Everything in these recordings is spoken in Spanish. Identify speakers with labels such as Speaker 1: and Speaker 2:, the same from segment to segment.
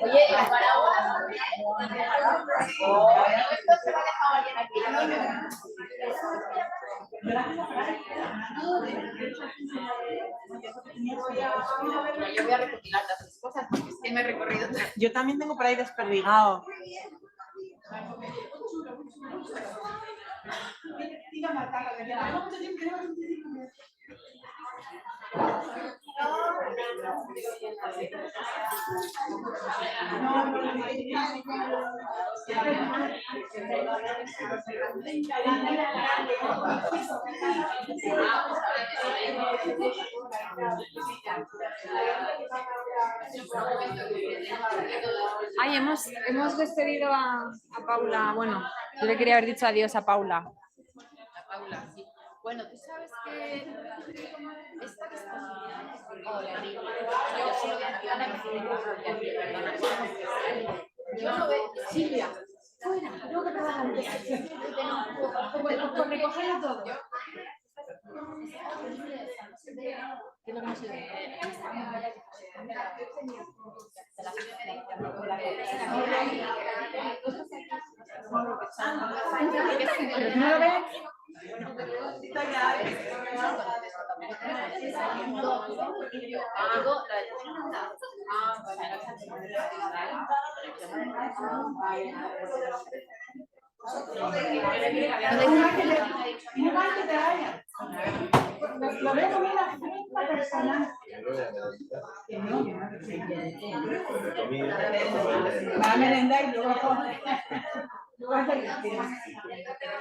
Speaker 1: Oye, ¿y el paraguas? Esto se va a dejar bien aquí. Yo voy a recopilar las cosas porque es que me he recorrido.
Speaker 2: Yo también tengo por ahí desperdigado.
Speaker 3: Ay, hemos despedido a Paula. Bueno, yo le quería haber dicho adiós a Paula.
Speaker 1: A Paula, sí. Bueno, tú sabes que esta exposición es horrible. Yo solo voy a decir a la que perdona. Yo no veo. Silvia, fuera, tengo que trabajar. Por recogerlo todo. ¿Qué es lo que no se ve?
Speaker 2: ¿No lo ves? Lo veo como una fiesta personal. Va a merendar y luego a comer. Luego a hacer el tema.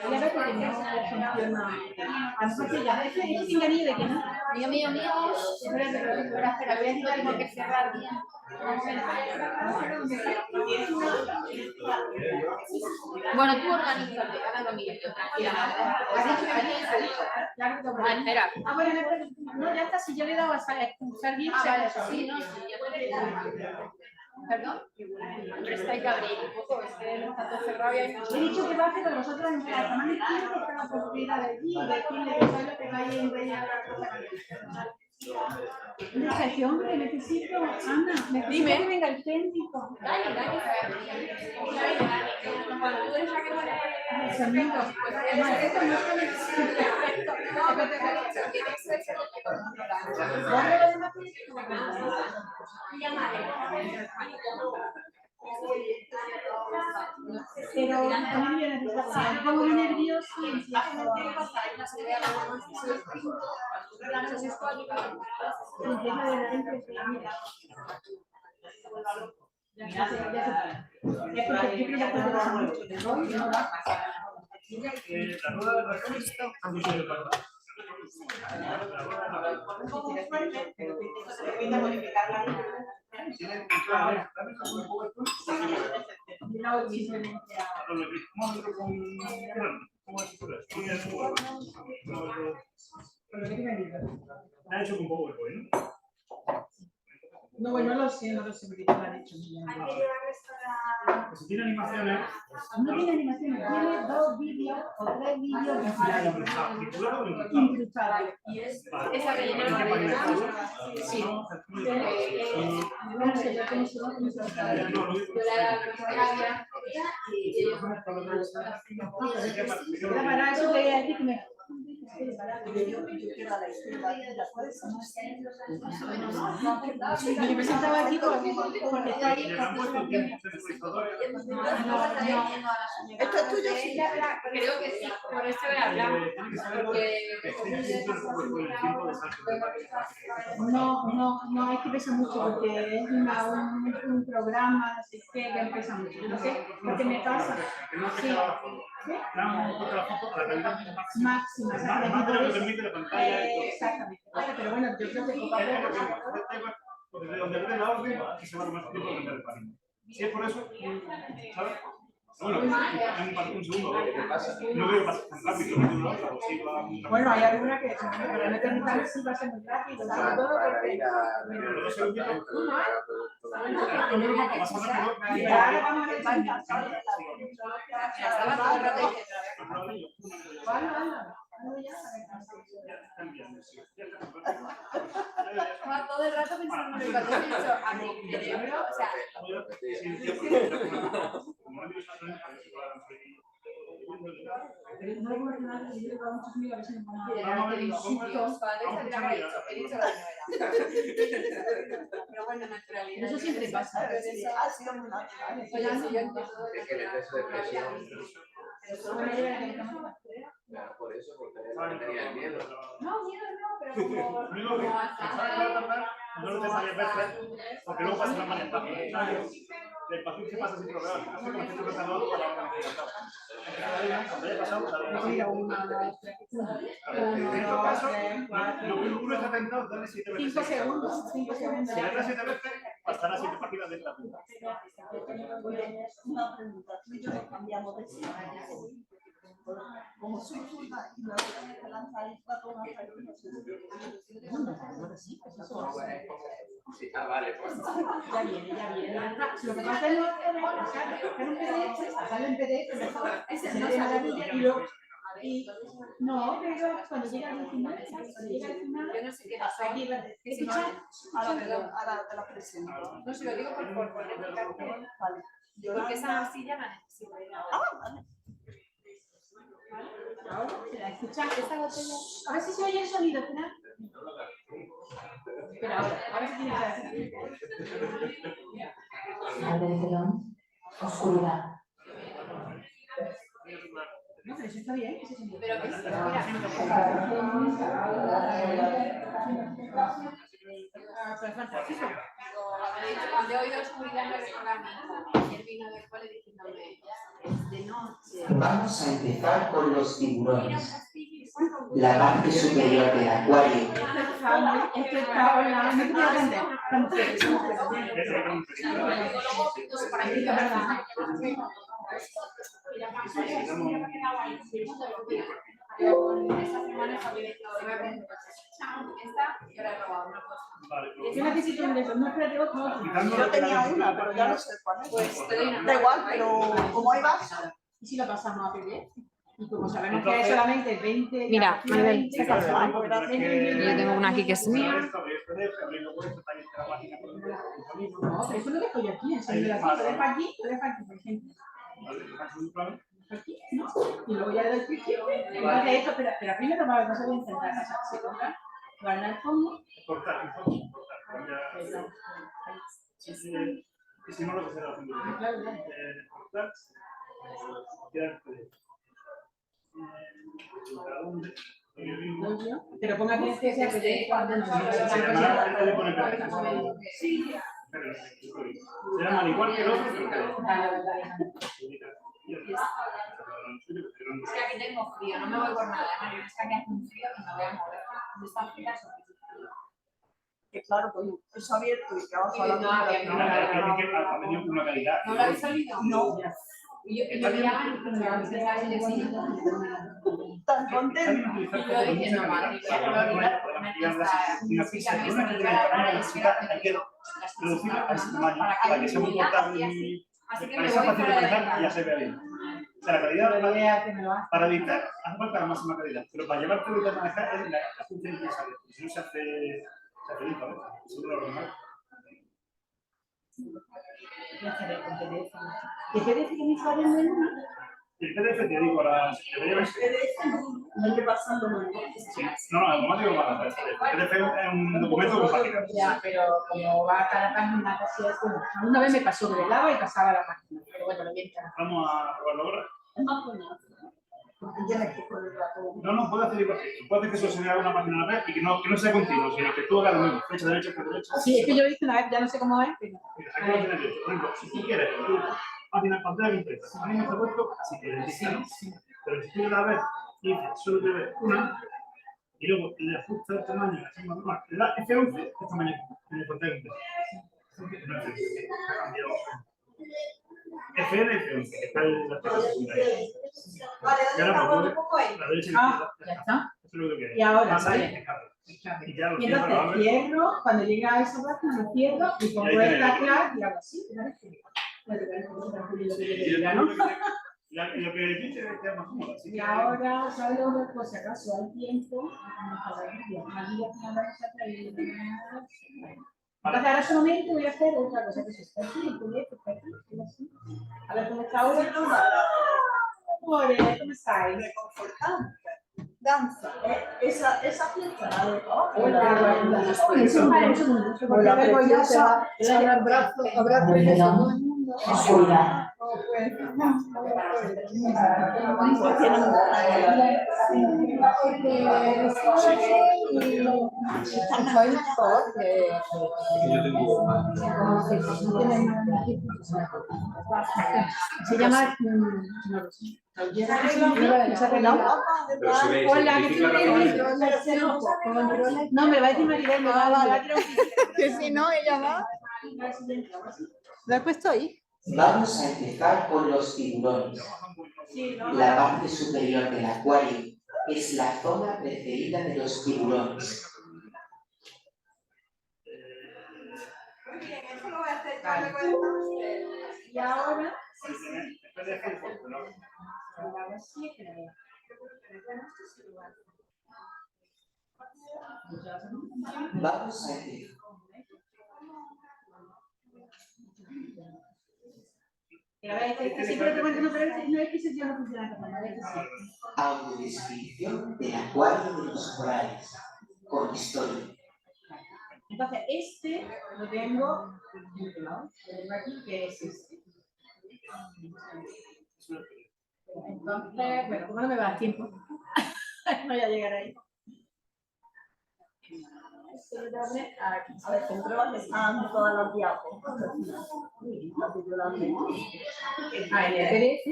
Speaker 2: Ya ves que no funciona. A lo mejor ya ves que es engaño de que no.
Speaker 1: Mío. Espera, voy a decir algo que cerrar bien. Bueno, tú organízate, ahora lo miro yo, tranquila. Espera.
Speaker 2: Ah, bueno, no, ya está, si yo le he dado a expulsar bien.
Speaker 1: Vale, sí, no, sí, ya puede. ¿Perdón? Pero está hay que abrir un poco, es que está todo cerrado y hay mucho.
Speaker 2: He dicho que va a hacer con vosotros en la semana izquierda está la posibilidad de allí y decirle que sabe lo que hay en Reina. Una sección que necesito, Ana, necesito que venga el técnico.
Speaker 1: Dale. Cuando tú dejas que vaya
Speaker 2: El sonido. Además, esto no es perfecto. Pero también me pongo muy nerviosa y
Speaker 4: Ha hecho con PowerPoint,
Speaker 2: ¿no? No, bueno, no lo sé, porque te lo ha dicho.
Speaker 4: Si tiene animaciones.
Speaker 2: No tiene animaciones, tiene 2 vídeos o 3 vídeos incrustados.
Speaker 1: esa rellena. Sí.
Speaker 2: No sé, yo cómo se va, cómo se va. Para eso te voy a decir que me... Yo me sentaba aquí porque está
Speaker 4: Y
Speaker 2: ahí.
Speaker 4: le han puesto un centralizador.
Speaker 1: Esto es tuyo, sí. Creo que sí, por eso he hablado.
Speaker 4: Tiene que saber que estoy diciendo por el tiempo de salto de
Speaker 2: No, hay que pesa mucho porque es un programa, así que pesa mucho. No sé, porque me pasa.
Speaker 4: que no
Speaker 2: Sí.
Speaker 4: se la foto. Claro, porque la foto a la calidad
Speaker 2: Máxima,
Speaker 4: más de lo que permite la pantalla.
Speaker 2: exactamente. Pero bueno, yo creo que poco a poco.
Speaker 4: Desde donde ve la orden y se va a tomar tiempo de vender el panel. Si es por eso, ¿sabes? Bueno, un segundo, ¿qué pasa? No veo pasar tan rápido, no veo otra, pues sí, va muy rápido.
Speaker 2: Bueno, hay alguna que pero no tengo que sí va a ser muy rápido, sobre todo porque.
Speaker 4: Pero los 2 segunditos,
Speaker 2: Y ahora vamos a ver si
Speaker 1: Estaba todo el rato pensando en el cuando he dicho a mi cerebro, o sea,
Speaker 2: no lo nada, yo llevo a muchos amigos a ver si nos vamos a
Speaker 1: te digo, sí, Dios, padre, se le habrá dicho, he dicho lo que no era. Pero bueno, naturalidad.
Speaker 2: Eso siempre pasa.
Speaker 1: Ha sido muy natural. Oye, si yo entiendo todo
Speaker 5: Es que el exceso de presión. Claro, por eso, porque tenía miedo.
Speaker 1: No, miedo no, pero como
Speaker 4: no lo tengo varias veces, porque luego pasa más despacio. El paciente pasa sin problema. No sé cómo se está tratando para la organización. Cuando haya pasado, lo que uno está tentado, dale 7 veces.
Speaker 2: 5 segundos. 5 segundos.
Speaker 4: Si le das 7 veces, pasará 7 páginas de la punta.
Speaker 6: Una pregunta, tú y yo nos cambiamos de sitio. Como soy zurda y me voy a tener que lanzar el plato una farina.
Speaker 5: Sí, vale, pues.
Speaker 2: Ya viene. Lo que pasa es no hacer un PDF, sacarlo en PDF, mejor, ese no es maravilla, y luego. No, pero cuando llega al final,
Speaker 1: yo no sé qué pasó.
Speaker 6: Aquí, ahora te la presento.
Speaker 1: No se lo digo por poner el cartel.
Speaker 6: Vale.
Speaker 1: Porque esa silla la necesito.
Speaker 6: Vale.
Speaker 2: ahora se la escucha esta botella. A ver si se oye el sonido, espera. Espera, ahora sí tiene que hacer.
Speaker 7: Alrededor, oscuridad.
Speaker 2: No, pero eso está bien, ese sonido.
Speaker 1: Pero que sí, mira.
Speaker 2: Pero es fantástico.
Speaker 1: Cuando he oído oscuridad me recuerda a mi hijo. Ayer vino del cole diciéndome, es de noche.
Speaker 7: Vamos a empezar con los
Speaker 1: Mira un
Speaker 7: tiburones.
Speaker 1: castillo y cuando
Speaker 7: La parte superior del acuario.
Speaker 2: Esto está hola, no te puedo atender. Yo necesito un beso, no espérate otro.
Speaker 6: Yo tenía una, pero ya no sé cuál es.
Speaker 1: Pues te doy una.
Speaker 6: Da igual, pero como hay más.
Speaker 2: ¿Y si lo pasamos a PDF? Y como sabemos que es solamente 20.
Speaker 3: Mira, Maribel,
Speaker 2: 20,
Speaker 3: yo tengo una aquí que es mía.
Speaker 2: No, pero eso lo dejo yo aquí, enseño aquí, lo dejo aquí, por ejemplo. Aquí, ¿no? Y luego ya le doy clic, en vez de esto, pero primero vamos a intentar pasarse, ¿verdad? Guardar el fondo.
Speaker 4: Cortar. Y si no, lo que será cortar.
Speaker 2: Pero ponga que este sea que
Speaker 1: Sí.
Speaker 4: Se llaman igual que el otro, pero
Speaker 1: Es que aquí tengo frío, no me voy por nada. Además, es que aquí hace un frío que me voy a mover. Esta fría es
Speaker 6: Que claro, con eso abierto y que abajo la
Speaker 1: No había
Speaker 4: ha venido con una calidad.
Speaker 1: ¿No lo habéis oído?
Speaker 6: No.
Speaker 1: Y yo ya
Speaker 6: tan contento.
Speaker 1: y yo diciendo, madre mía, Gloria,
Speaker 4: Una pizza con una calidad reducida a ese tamaño para que sea muy portable y
Speaker 1: así que
Speaker 4: para
Speaker 1: me
Speaker 4: que sea
Speaker 1: voy
Speaker 4: fácil de
Speaker 1: fuera de
Speaker 4: manejar y ya se vea bien. O sea, la calidad para editar hace falta la máxima calidad, pero para llevarte a manejar es la función necesaria. Si no se hace bien, ¿vale? Eso es lo normal.
Speaker 2: Ya estaré con PDF. ¿Y PDF que me está viendo en una?
Speaker 4: El PDF te digo, para si te llevas.
Speaker 6: No hay que pasarlo mal.
Speaker 4: Sí, no, automático para el PDF es un documento con páginas.
Speaker 2: Ya, pero como va a cada página casi es como. Una vez me pasó que le daba y pasaba la página. Pero bueno, lo voy a intentar.
Speaker 4: Vamos a probarlo ahora.
Speaker 6: Es más bonito. Porque tienes que poner el ratón.
Speaker 4: No, puede hacer igual que esto. Puede hacer que eso se vea una página a la vez y que no sea continuo, sino que tú hagas lo mismo. Flecha derecha, flecha derecha.
Speaker 2: Sí, es que yo lo hice una vez, ya no sé cómo es. Pero...
Speaker 4: Mira, aquí lo tienes abierto. Por ejemplo, si tú quieres, tú, página pantalla completa. A mí me está puesto así que identifica, ¿no? Pero si tú la ves y solo te ves una, y luego le ajustas el tamaño, así más normal. Le das F11, este tamaño en el pantalla completa. No es F11, ha cambiado. FN y F11, que está en la parte secundaria.
Speaker 6: Vale,
Speaker 4: Y ahora,
Speaker 6: ¿dónde
Speaker 4: pues,
Speaker 6: está un poco ahí?
Speaker 4: la derecha y
Speaker 2: Ah,
Speaker 4: la
Speaker 2: ya
Speaker 4: izquierda.
Speaker 2: está.
Speaker 4: Eso es lo que quieres.
Speaker 2: Y ahora,
Speaker 4: Vas ahí,
Speaker 2: vale.
Speaker 4: escape. Y ya lo
Speaker 2: Y
Speaker 4: cierras, lo
Speaker 2: entonces
Speaker 4: abres.
Speaker 2: cierro, cuando llega a esa página lo cierro y pongo
Speaker 4: Y ahí
Speaker 2: esta
Speaker 4: tienes.
Speaker 2: clave y hago así. ¿Vale?
Speaker 4: Y lo que dijiste es que es más cómodo. Así
Speaker 2: Y
Speaker 4: que
Speaker 2: ahora, ¿sabes lo que por si acaso hay tiempo? Entonces ahora solamente voy a hacer otra cosa que se está aquí, el proyecto está aquí, así. A ver cómo está ahora. Amores, ¿cómo estáis?
Speaker 6: Reconfortante. Danza. Esa fiesta la de
Speaker 2: Un segundo, porque
Speaker 6: la
Speaker 2: vengo yo
Speaker 6: preciosa,
Speaker 2: se habrá abrazo
Speaker 7: Con el telón, oscuridad.
Speaker 2: se llama no lo sé. Hola, ¿qué no, me va a decir Maribel, me va a tirar un
Speaker 3: Que si no, ella va. ¿Lo has puesto ahí?
Speaker 7: Vamos a empezar con los tiburones. La parte superior del acuario es la zona preferida de los tiburones.
Speaker 6: Muy bien, eso lo voy a hacer yo, le voy a dejar a usted.
Speaker 2: y ahora
Speaker 7: Vamos a empezar.
Speaker 2: a ver, siempre te cuento, no es que se no funciona como
Speaker 7: Audiodescripción del acuario de los corales. Con historia.
Speaker 2: entonces, este lo tengo aquí, que es este. Entonces, bueno, como no me va a dar tiempo, no voy a llegar ahí. Esto lo tengo que poner aquí.
Speaker 6: A ver, comprueba que están todas las diapos.
Speaker 2: Ah, en el PDF.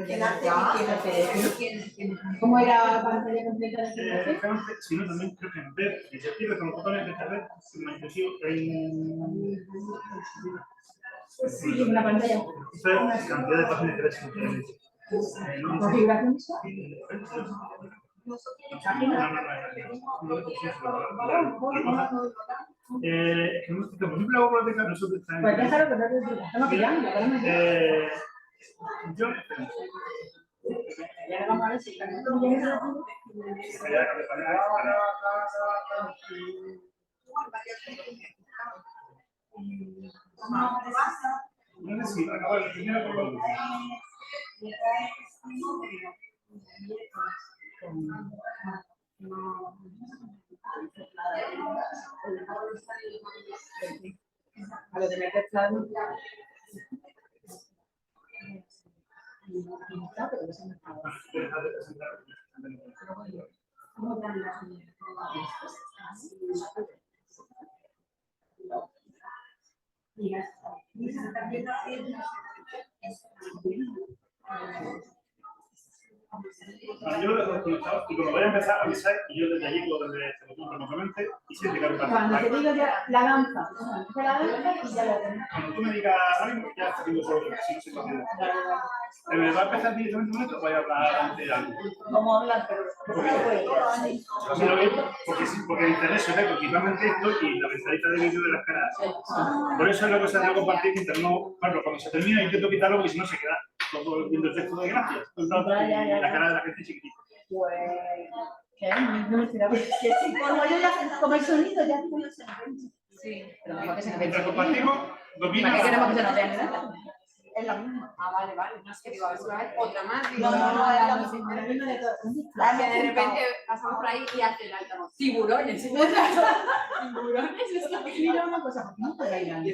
Speaker 6: ¿Quién hace?
Speaker 2: ¿Cómo era la pantalla completa de PDF?
Speaker 4: si no, también creo que en ver, y se pide con los botones de internet, más inclusivo,
Speaker 2: Sí, una pantalla.
Speaker 4: entonces, cantidad de páginas que ves
Speaker 2: Configuración visual.
Speaker 4: Siempre hago por la nosotros
Speaker 2: Pues déjalo que no te digo. Estamos pillando,
Speaker 4: yo
Speaker 2: ya vamos a ver si
Speaker 4: no sé si acabo de primero por lo
Speaker 2: a lo de meter claro.
Speaker 4: Yo lo dejo desconectado y cuando vaya a empezar a avisar y yo desde allí puedo darle este botón remotamente y si te
Speaker 2: Cuando te digo ya la danza, y ya lo tengo.
Speaker 4: cuando tú me digas algo, ya está haciendo solo si no se considera. ¿Me va a empezar directamente un momento o voy a hablar de algo?
Speaker 6: Vamos a hablar, pero
Speaker 4: Así lo veo, porque en internet se ve principalmente esto y la ventanita de vídeo de las caras. Por eso es lo que se ha compartir que internet, claro, cuando se termina intento quitarlo porque si no se queda todo viendo el texto de gracias. Y la cara de la gente chiquitita.
Speaker 6: pues
Speaker 2: ¿Qué? No me esperaba.
Speaker 6: que sí, como el sonido ya tengo yo sentido.
Speaker 2: Sí, pero mejor que se nos
Speaker 4: Mientras compartimos, domina.
Speaker 2: ¿Para qué queremos que se nos vean?
Speaker 6: Es la misma.
Speaker 3: Ah, vale, vale. No es que digo, a ver si va a haber otra más. Digo,
Speaker 6: No, no, no, es la
Speaker 3: no sé.
Speaker 6: misma.
Speaker 2: La misma de todas.
Speaker 6: La
Speaker 3: Que de
Speaker 6: hemos
Speaker 3: repente pasamos por ahí y hace el altavoz. Tiburones. Tiburones.
Speaker 2: Mira una cosa, ¿por qué no te bailan?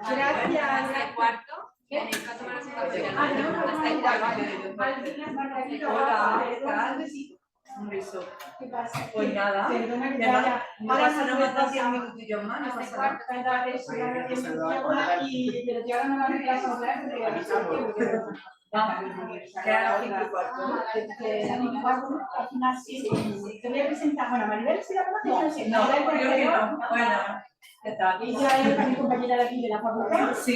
Speaker 3: Hasta el cuarto. Tenéis que tomar un café.
Speaker 2: Ah, no, no,
Speaker 3: Hasta el
Speaker 2: no,
Speaker 3: cuarto.
Speaker 2: Malvinas, Margarita,
Speaker 8: Hola, ¿qué
Speaker 2: hola,
Speaker 8: tal?
Speaker 2: besito.
Speaker 8: Un beso.
Speaker 2: ¿Qué pasa?
Speaker 8: Pues nada,
Speaker 2: Perdona que
Speaker 8: me
Speaker 2: te
Speaker 8: va-
Speaker 2: haya-
Speaker 8: no pasa nada, más da 10 minutillos más, no
Speaker 3: Hasta el
Speaker 8: pasa nada.
Speaker 3: cuarto.
Speaker 2: Pero yo ahora no la reemplazo otra vez porque
Speaker 8: Que era 5 y cuarto, ¿no?
Speaker 2: al final sí. Te voy a presentar. Bueno, Maribel sí la conoces.
Speaker 8: No, creo que no. Bueno, ¿qué tal?
Speaker 2: Ella es mi compañera de aquí de la facultad
Speaker 8: Sí.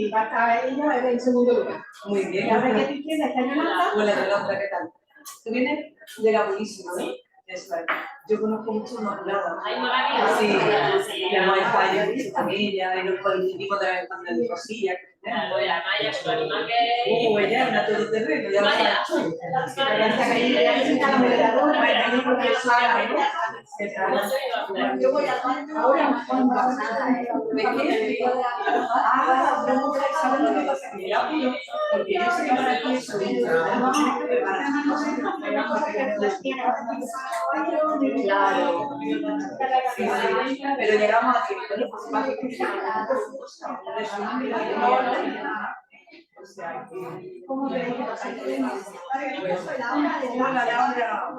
Speaker 2: y va a estar ella en segundo lugar.
Speaker 8: Muy
Speaker 2: Y
Speaker 8: bien.
Speaker 2: ahora que tú izquierda está Yolanda.
Speaker 8: Hola, Yolanda, ¿qué tal? Tú vienes de la Purísima, ¿no? Eso es. Yo conozco mucho Inmaculada. Sí, y hemos estado yo con ella y nos coincidimos de vez en cuando en cosillas.
Speaker 9: La Maya es un animal que...
Speaker 8: Ella es una todoterreno, ya lo sabes.
Speaker 6: Yo voy al baño.
Speaker 2: Ahora, cuando
Speaker 8: ¿De qué? Ah, no, ¿sabes lo que pasa? Que ya pido, porque yo sé que para ti es Claro. Pero llegamos a que pues más que o sea, que...
Speaker 2: ¿Cómo te digo?
Speaker 8: Hola, Laura.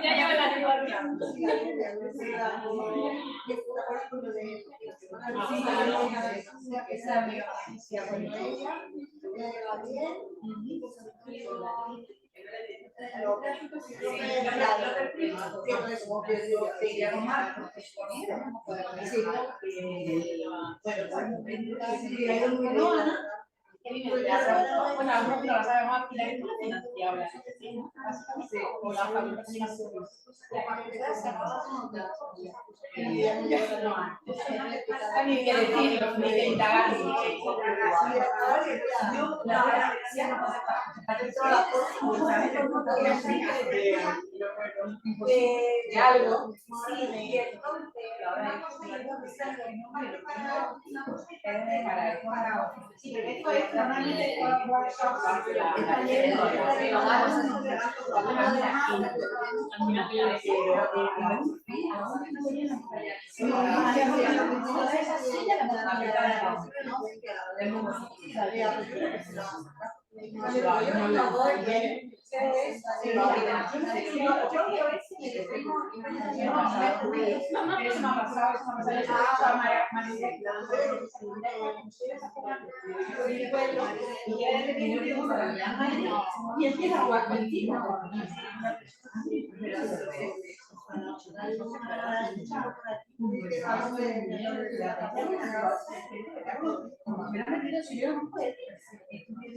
Speaker 9: Ya lleva la divorcia.
Speaker 2: Ni que decirlo, ni que indagar. De algo. Y empieza a jugar contigo.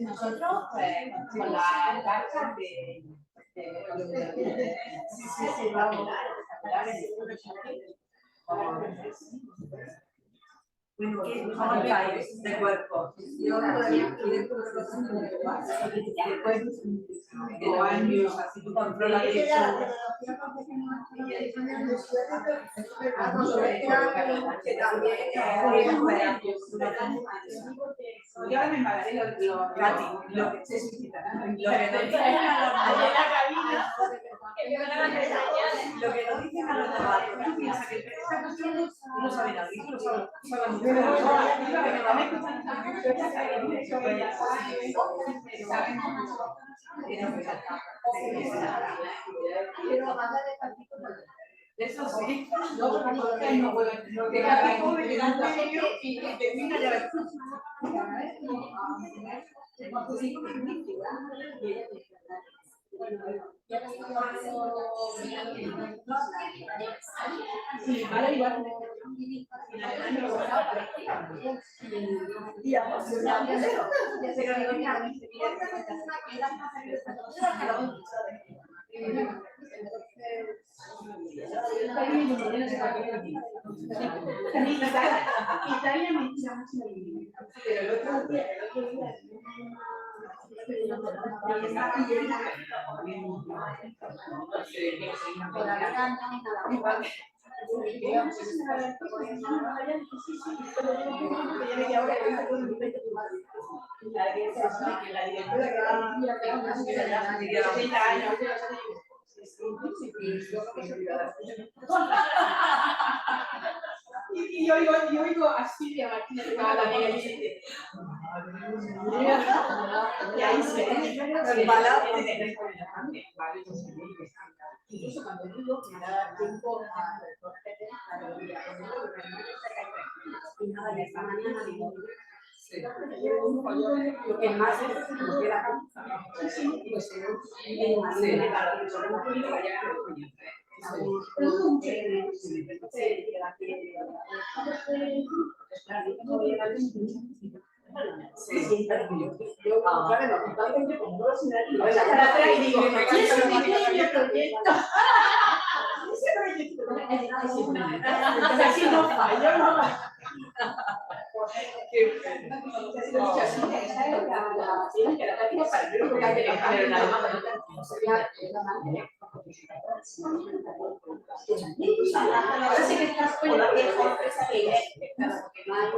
Speaker 2: Nosotros, con la carta de
Speaker 8: Bueno, ¿cómo estáis de cuerpo? Yo todavía quiero después de años, así tú controlas eso. Que también
Speaker 2: yo ahora me embalaré lo
Speaker 8: lo que se suscita, lo que nos dicen lo que nos dicen a los demás, tú piensas que esta cuestión no sabe nada, y tú lo sabes, eso sí, no, que cada pobre que da un medio y termina ya ves.
Speaker 2: Sí, ahora igual.
Speaker 6: Y apasionante.
Speaker 2: Italia me tira mucho la línea. Pero el otro día, y yo oigo a Silvia Martínez que va a la mía y ahí se ve el balance. Incluso cuando digo que me da tiempo a lo que más es lo que la pues ahora sí que estás con la vieja empresa que es, porque no hay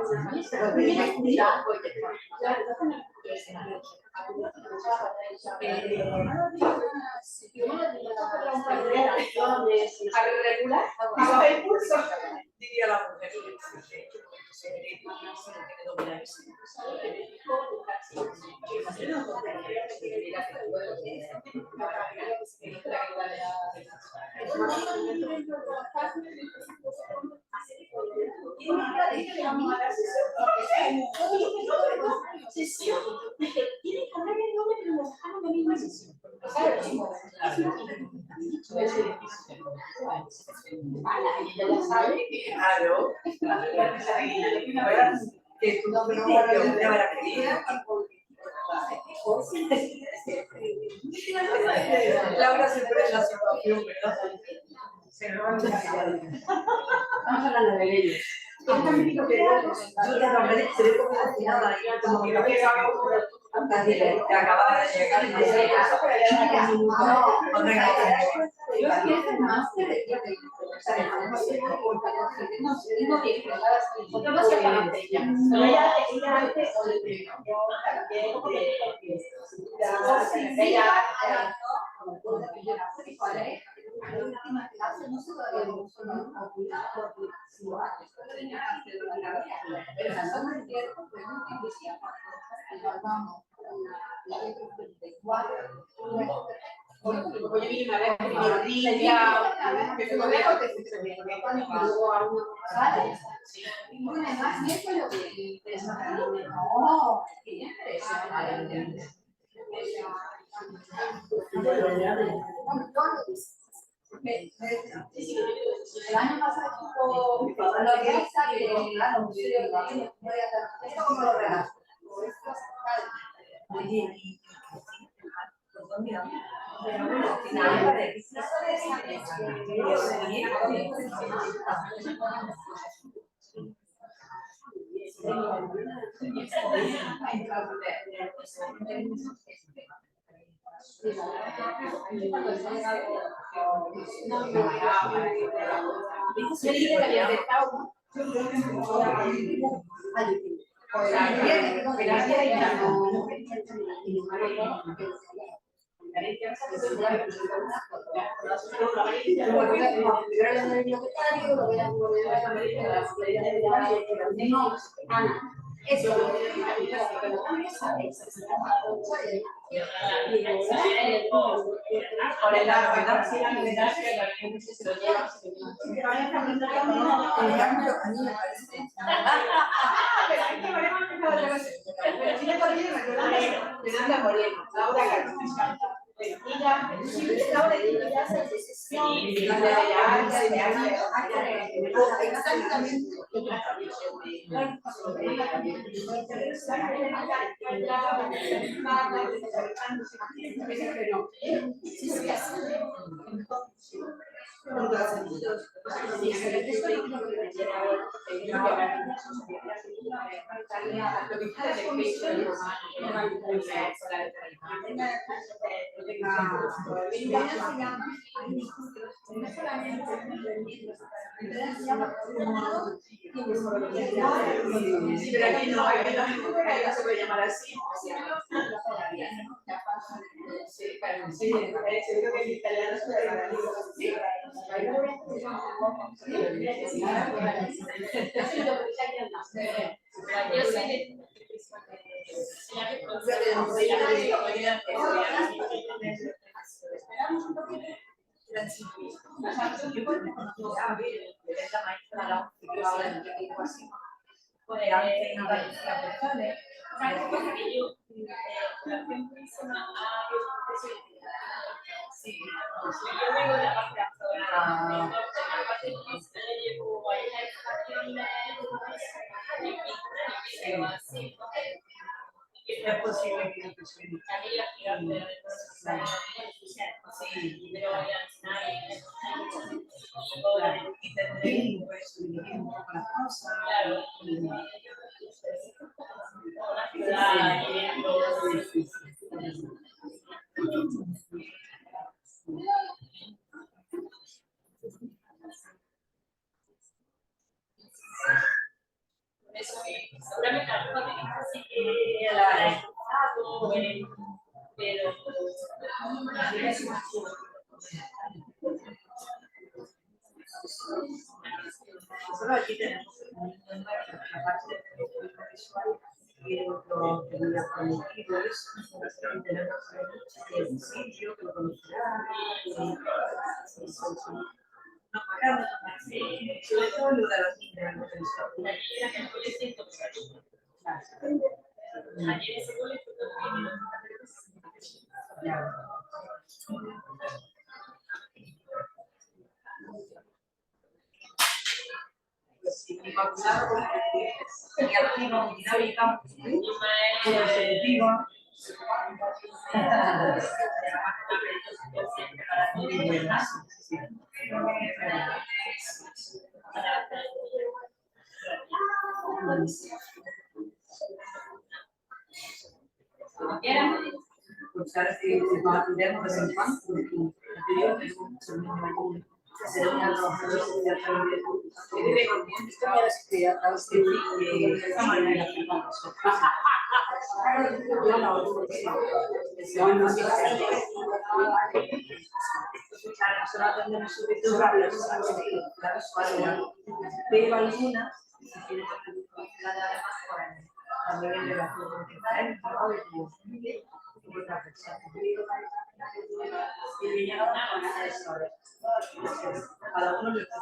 Speaker 2: regular, bajo el pulso, diría la mujer. Claro, que tú no me habrá querido. Laura siempre es la situación, ¿verdad? Vamos hablando de ellos. Yo te nombré, se ve como fascinada y como que no llegaba que acababa de llegar y no sé yo quiero el máster de el año pasado lo que hay sabe claro, esto como lo regalo.
Speaker 8: Se puede llamar así. Sí, creo que en italiano se puede llamar así.
Speaker 9: Yo soy de yo vengo de la parte actoral, la parte física llevo ahí la educación pero así,
Speaker 8: Es posible que no te suene.
Speaker 9: también la gigante sí, pero al final
Speaker 8: Y te puedes subir un poco las cosas.
Speaker 9: claro, una ciudad eso seguramente a lo mejor sí que la he escuchado, pero
Speaker 8: Nosotros aquí tenemos la parte de visual y otro que voy a prometido es tenemos el sitio que lo conocerá no pagamos sobre todo lo de los niños
Speaker 9: ayer en el colegio ayer ese colegio
Speaker 8: inmaculado y activo, muy dinámica, muy receptiva. Muy buenas. Pues ahora sí nos atendemos de vez en cuando, porque anterior tengo muchos niños allí. Se van a trabajar que vive conmigo, esto ya es que a través de esta manera que vamos nosotros atendemos sobre todo a las pero algunas tienen también en relación con que está en trabajo de otra persona. Y le llega una manera de saber. Cada uno le gusta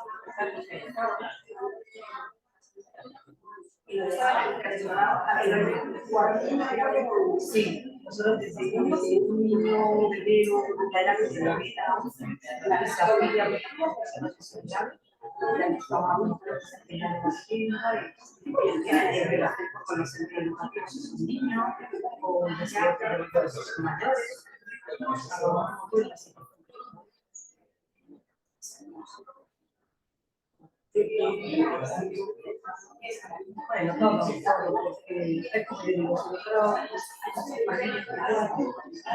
Speaker 8: y lo sí, nosotros decidimos que un niño hebreo, la edad que se la vida, la desarrolla, trabajamos en la educación y tiene relación con los centros educativos de sus niños, o de los mayores. Bueno, todo, es como digo, nosotros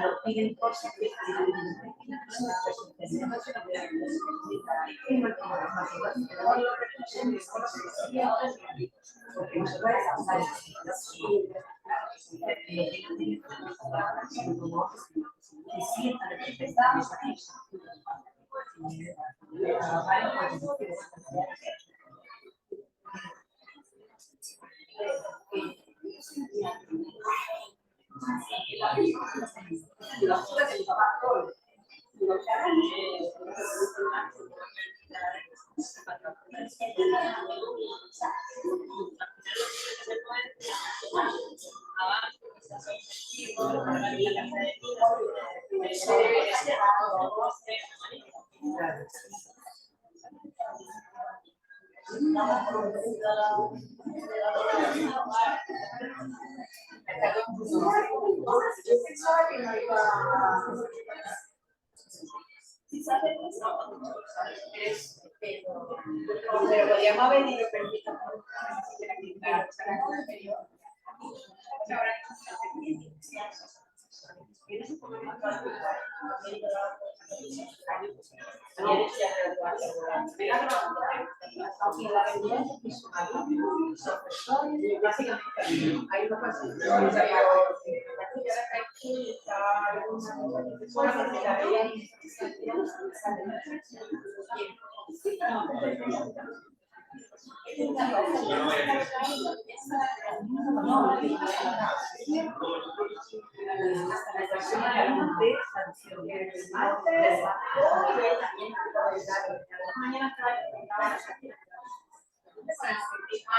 Speaker 8: nos piden cosas que
Speaker 2: Pero podríamos haber ido perdido.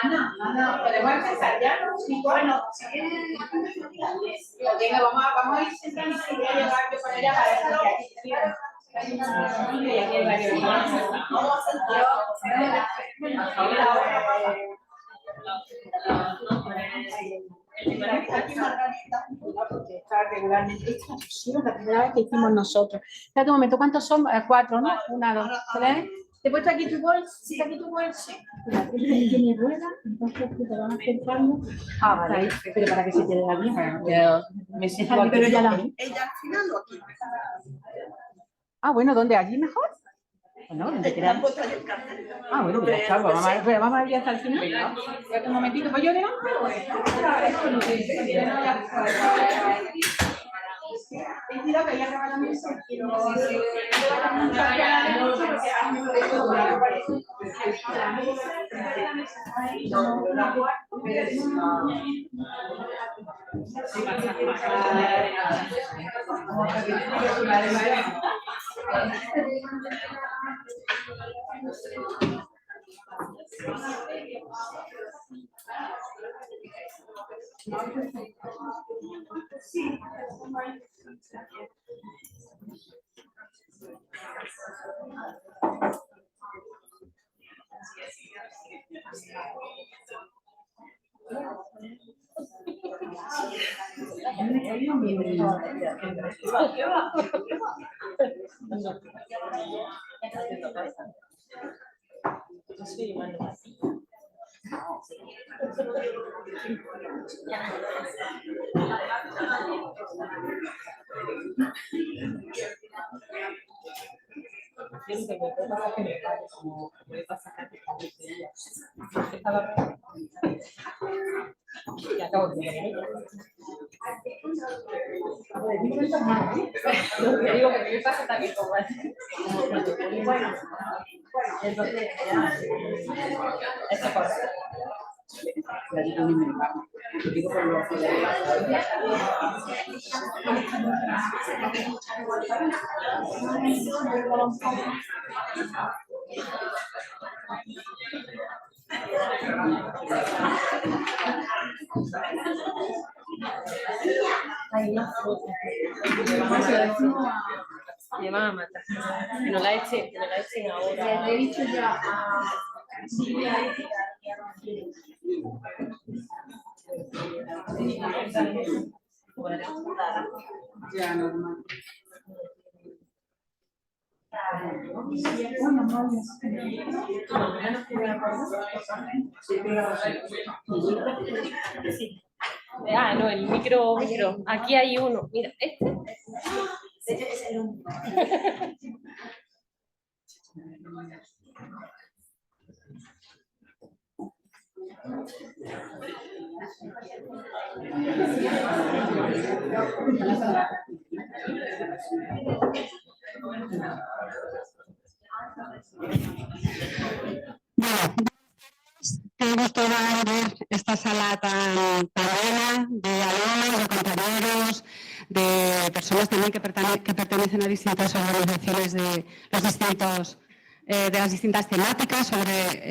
Speaker 2: Ana, podemos empezar ya, ¿no? Sí, bueno, venga, vamos a ir sentando y voy a llevar yo con ella para eso. La primera vez que hicimos nosotros. Espérate un momento, ¿cuántos son? 4, ¿no? 1, 2, 3. ¿Te he puesto aquí tu bolsa? ¿Sí? ¿Aquí tu bolsa? Tiene rueda, entonces te van acercando. Ah, vale. Pero para que se te dé la bien. Me siento aquí. Pero ya la...
Speaker 6: ¿Ella al final o aquí?
Speaker 2: Ah, bueno, ¿dónde? ¿Allí mejor? Bueno, donde quieras. Ah, bueno, pues ya está. Vamos a ir hasta el final. Espérate un momentito, ¿voy yo de nombre? Mira que ya acaba la mesa.
Speaker 9: Me va a matar. Que no la echen ahora.
Speaker 2: Le he dicho ya ya, normal.
Speaker 9: Ah, no, el micro. Aquí hay uno. Mira, este.
Speaker 10: Qué gusto ver esta sala tan buena de alumnos, de compañeros, de personas también que pertenecen a distintas organizaciones de las distintas temáticas sobre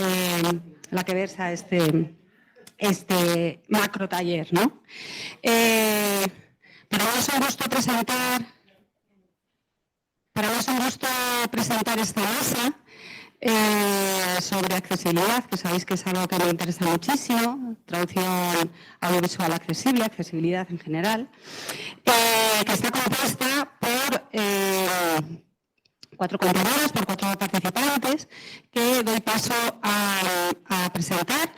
Speaker 10: la que versa este macro taller, ¿no? Para mí es un gusto presentar Para mí es un gusto presentar esta mesa sobre accesibilidad, que sabéis que es algo que me interesa muchísimo, traducción audiovisual accesible, accesibilidad en general, que está compuesta por 4 compañeras, por 4 participantes, que doy paso a presentar.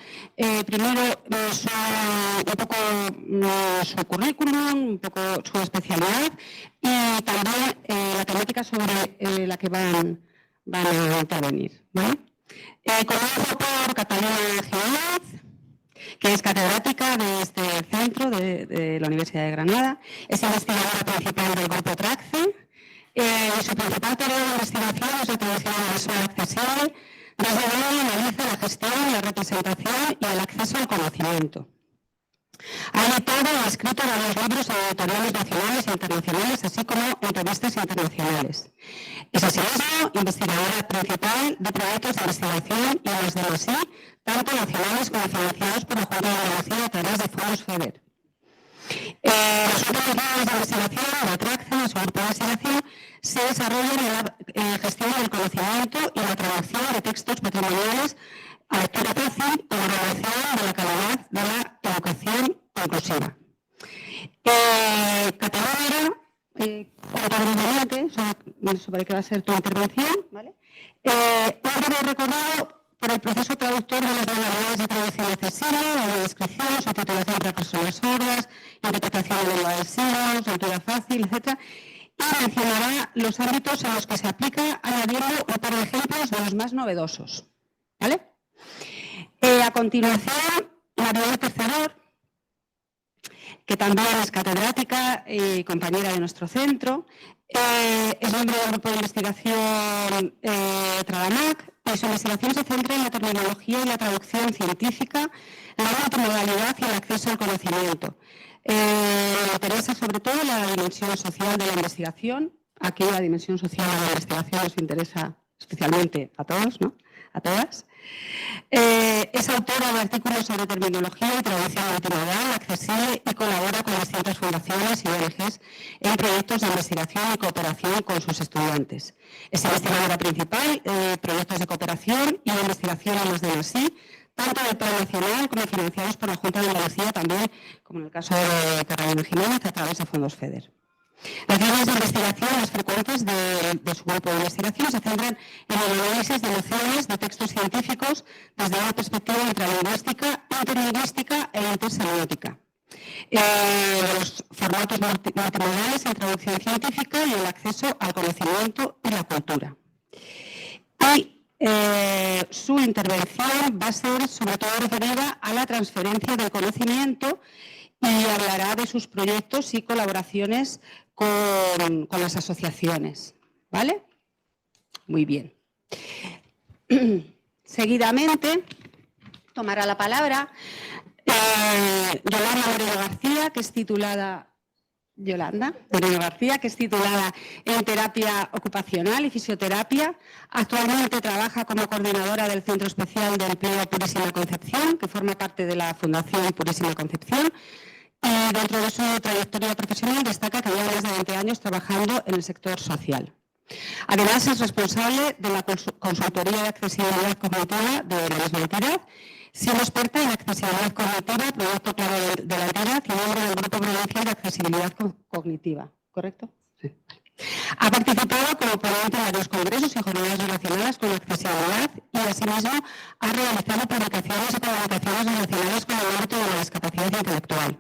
Speaker 10: Primero un poco su currículum, un poco su especialidad y también la temática sobre la que van a intervenir, ¿vale? Comienzo por Catalina Jiménez, que es catedrática de este centro de la Universidad de Granada, es investigadora principal del grupo TRACCE. Su principal tarea de investigación es la traducción audiovisual accesible, desde donde analiza la gestión, la representación y el acceso al conocimiento. Ha editado y escrito varios libros en editoriales nacionales e internacionales, así como en revistas internacionales. Es asimismo investigadora principal de proyectos de investigación y los demás, tanto nacionales como financiados por la Junta de Andalucía a través de fondos FEDER. Los últimos líneas de investigación, la TRACCE, su grupo de investigación, se desarrollan en la gestión del conocimiento y la traducción de textos patrimoniales a lectura fácil y la evaluación de la calidad de la educación inclusiva. Catalina, sobre qué va a ser tu intervención, ¿vale? Un breve recorrido por el proceso traductor de las modalidades de traducción accesible, de descripción, subtitulación para personas sordas, interpretación de lengua de signos, lectura fácil, etc. Y mencionará los ámbitos en los que se aplica, añadiendo un par de ejemplos de los más novedosos, ¿vale? A continuación, Mariana Tercedor, que también es catedrática y compañera de nuestro centro, es miembro del grupo de investigación Tradamac, y su investigación se centra en la terminología y la traducción científica, la multimodalidad y el acceso al conocimiento. Me interesa sobre todo la dimensión social de la investigación. Aquí la dimensión social de la investigación nos interesa especialmente a todos, ¿no? A todas. Es autora de artículos sobre terminología y traducción multimodal, accesible, y colabora con distintas fundaciones y ONGs en proyectos de investigación y cooperación con sus estudiantes. Es investigadora principal de proyectos de cooperación y de investigación en los demás, tanto del Plan Nacional como financiados por la Junta de Andalucía, también, como en el caso de Catalina Jiménez, a través de fondos FEDER. Las líneas de investigación más frecuentes de su grupo de investigación se centran en el análisis de nociones de textos científicos desde una perspectiva intralingüística, interlingüística e intersemiótica. Los formatos multimodales en traducción científica y el acceso al conocimiento y la cultura. Y su intervención va a ser sobre todo referida a la transferencia del conocimiento y hablará de sus proyectos y colaboraciones con las asociaciones, ¿vale? Muy bien. Seguidamente tomará la palabra Yolanda Moreno García, que es titulada en terapia ocupacional y fisioterapia. Actualmente trabaja como coordinadora del Centro Especial de Empleo Purísima Concepción, que forma parte de la Fundación Purísima Concepción. Y dentro de su trayectoria profesional destaca que lleva más de 20 años trabajando en el sector social. Además, es responsable de la consultoría de accesibilidad cognitiva de la misma entidad, siendo experta en accesibilidad cognitiva, proyecto clave de la entidad y miembro del Grupo Provincial de Accesibilidad Cognitiva. ¿Correcto? Sí. Ha participado como ponente en varios congresos y jornadas relacionadas con la accesibilidad y, asimismo, ha realizado publicaciones y comunicaciones relacionadas con el ámbito de la discapacidad intelectual.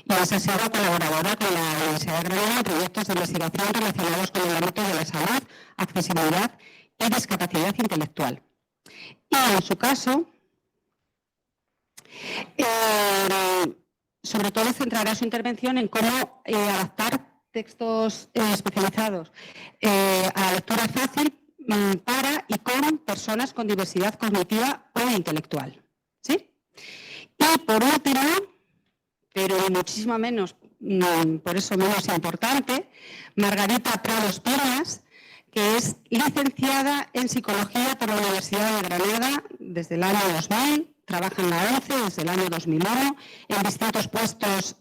Speaker 10: Y ha sido colaboradora con la Universidad de Granada en proyectos de investigación relacionados con el ámbito de la salud, accesibilidad y discapacidad intelectual. Y en su caso, sobre todo centrará su intervención en cómo adaptar textos especializados a la lectura fácil para y con personas con diversidad cognitiva o intelectual. ¿Sí? Y por último, pero muchísimo menos, por eso menos importante, Margarita Prados Piñas, que es licenciada en Psicología por la Universidad de Granada desde el año 2000, trabaja en la ONCE desde el año 2001, en distintos puestos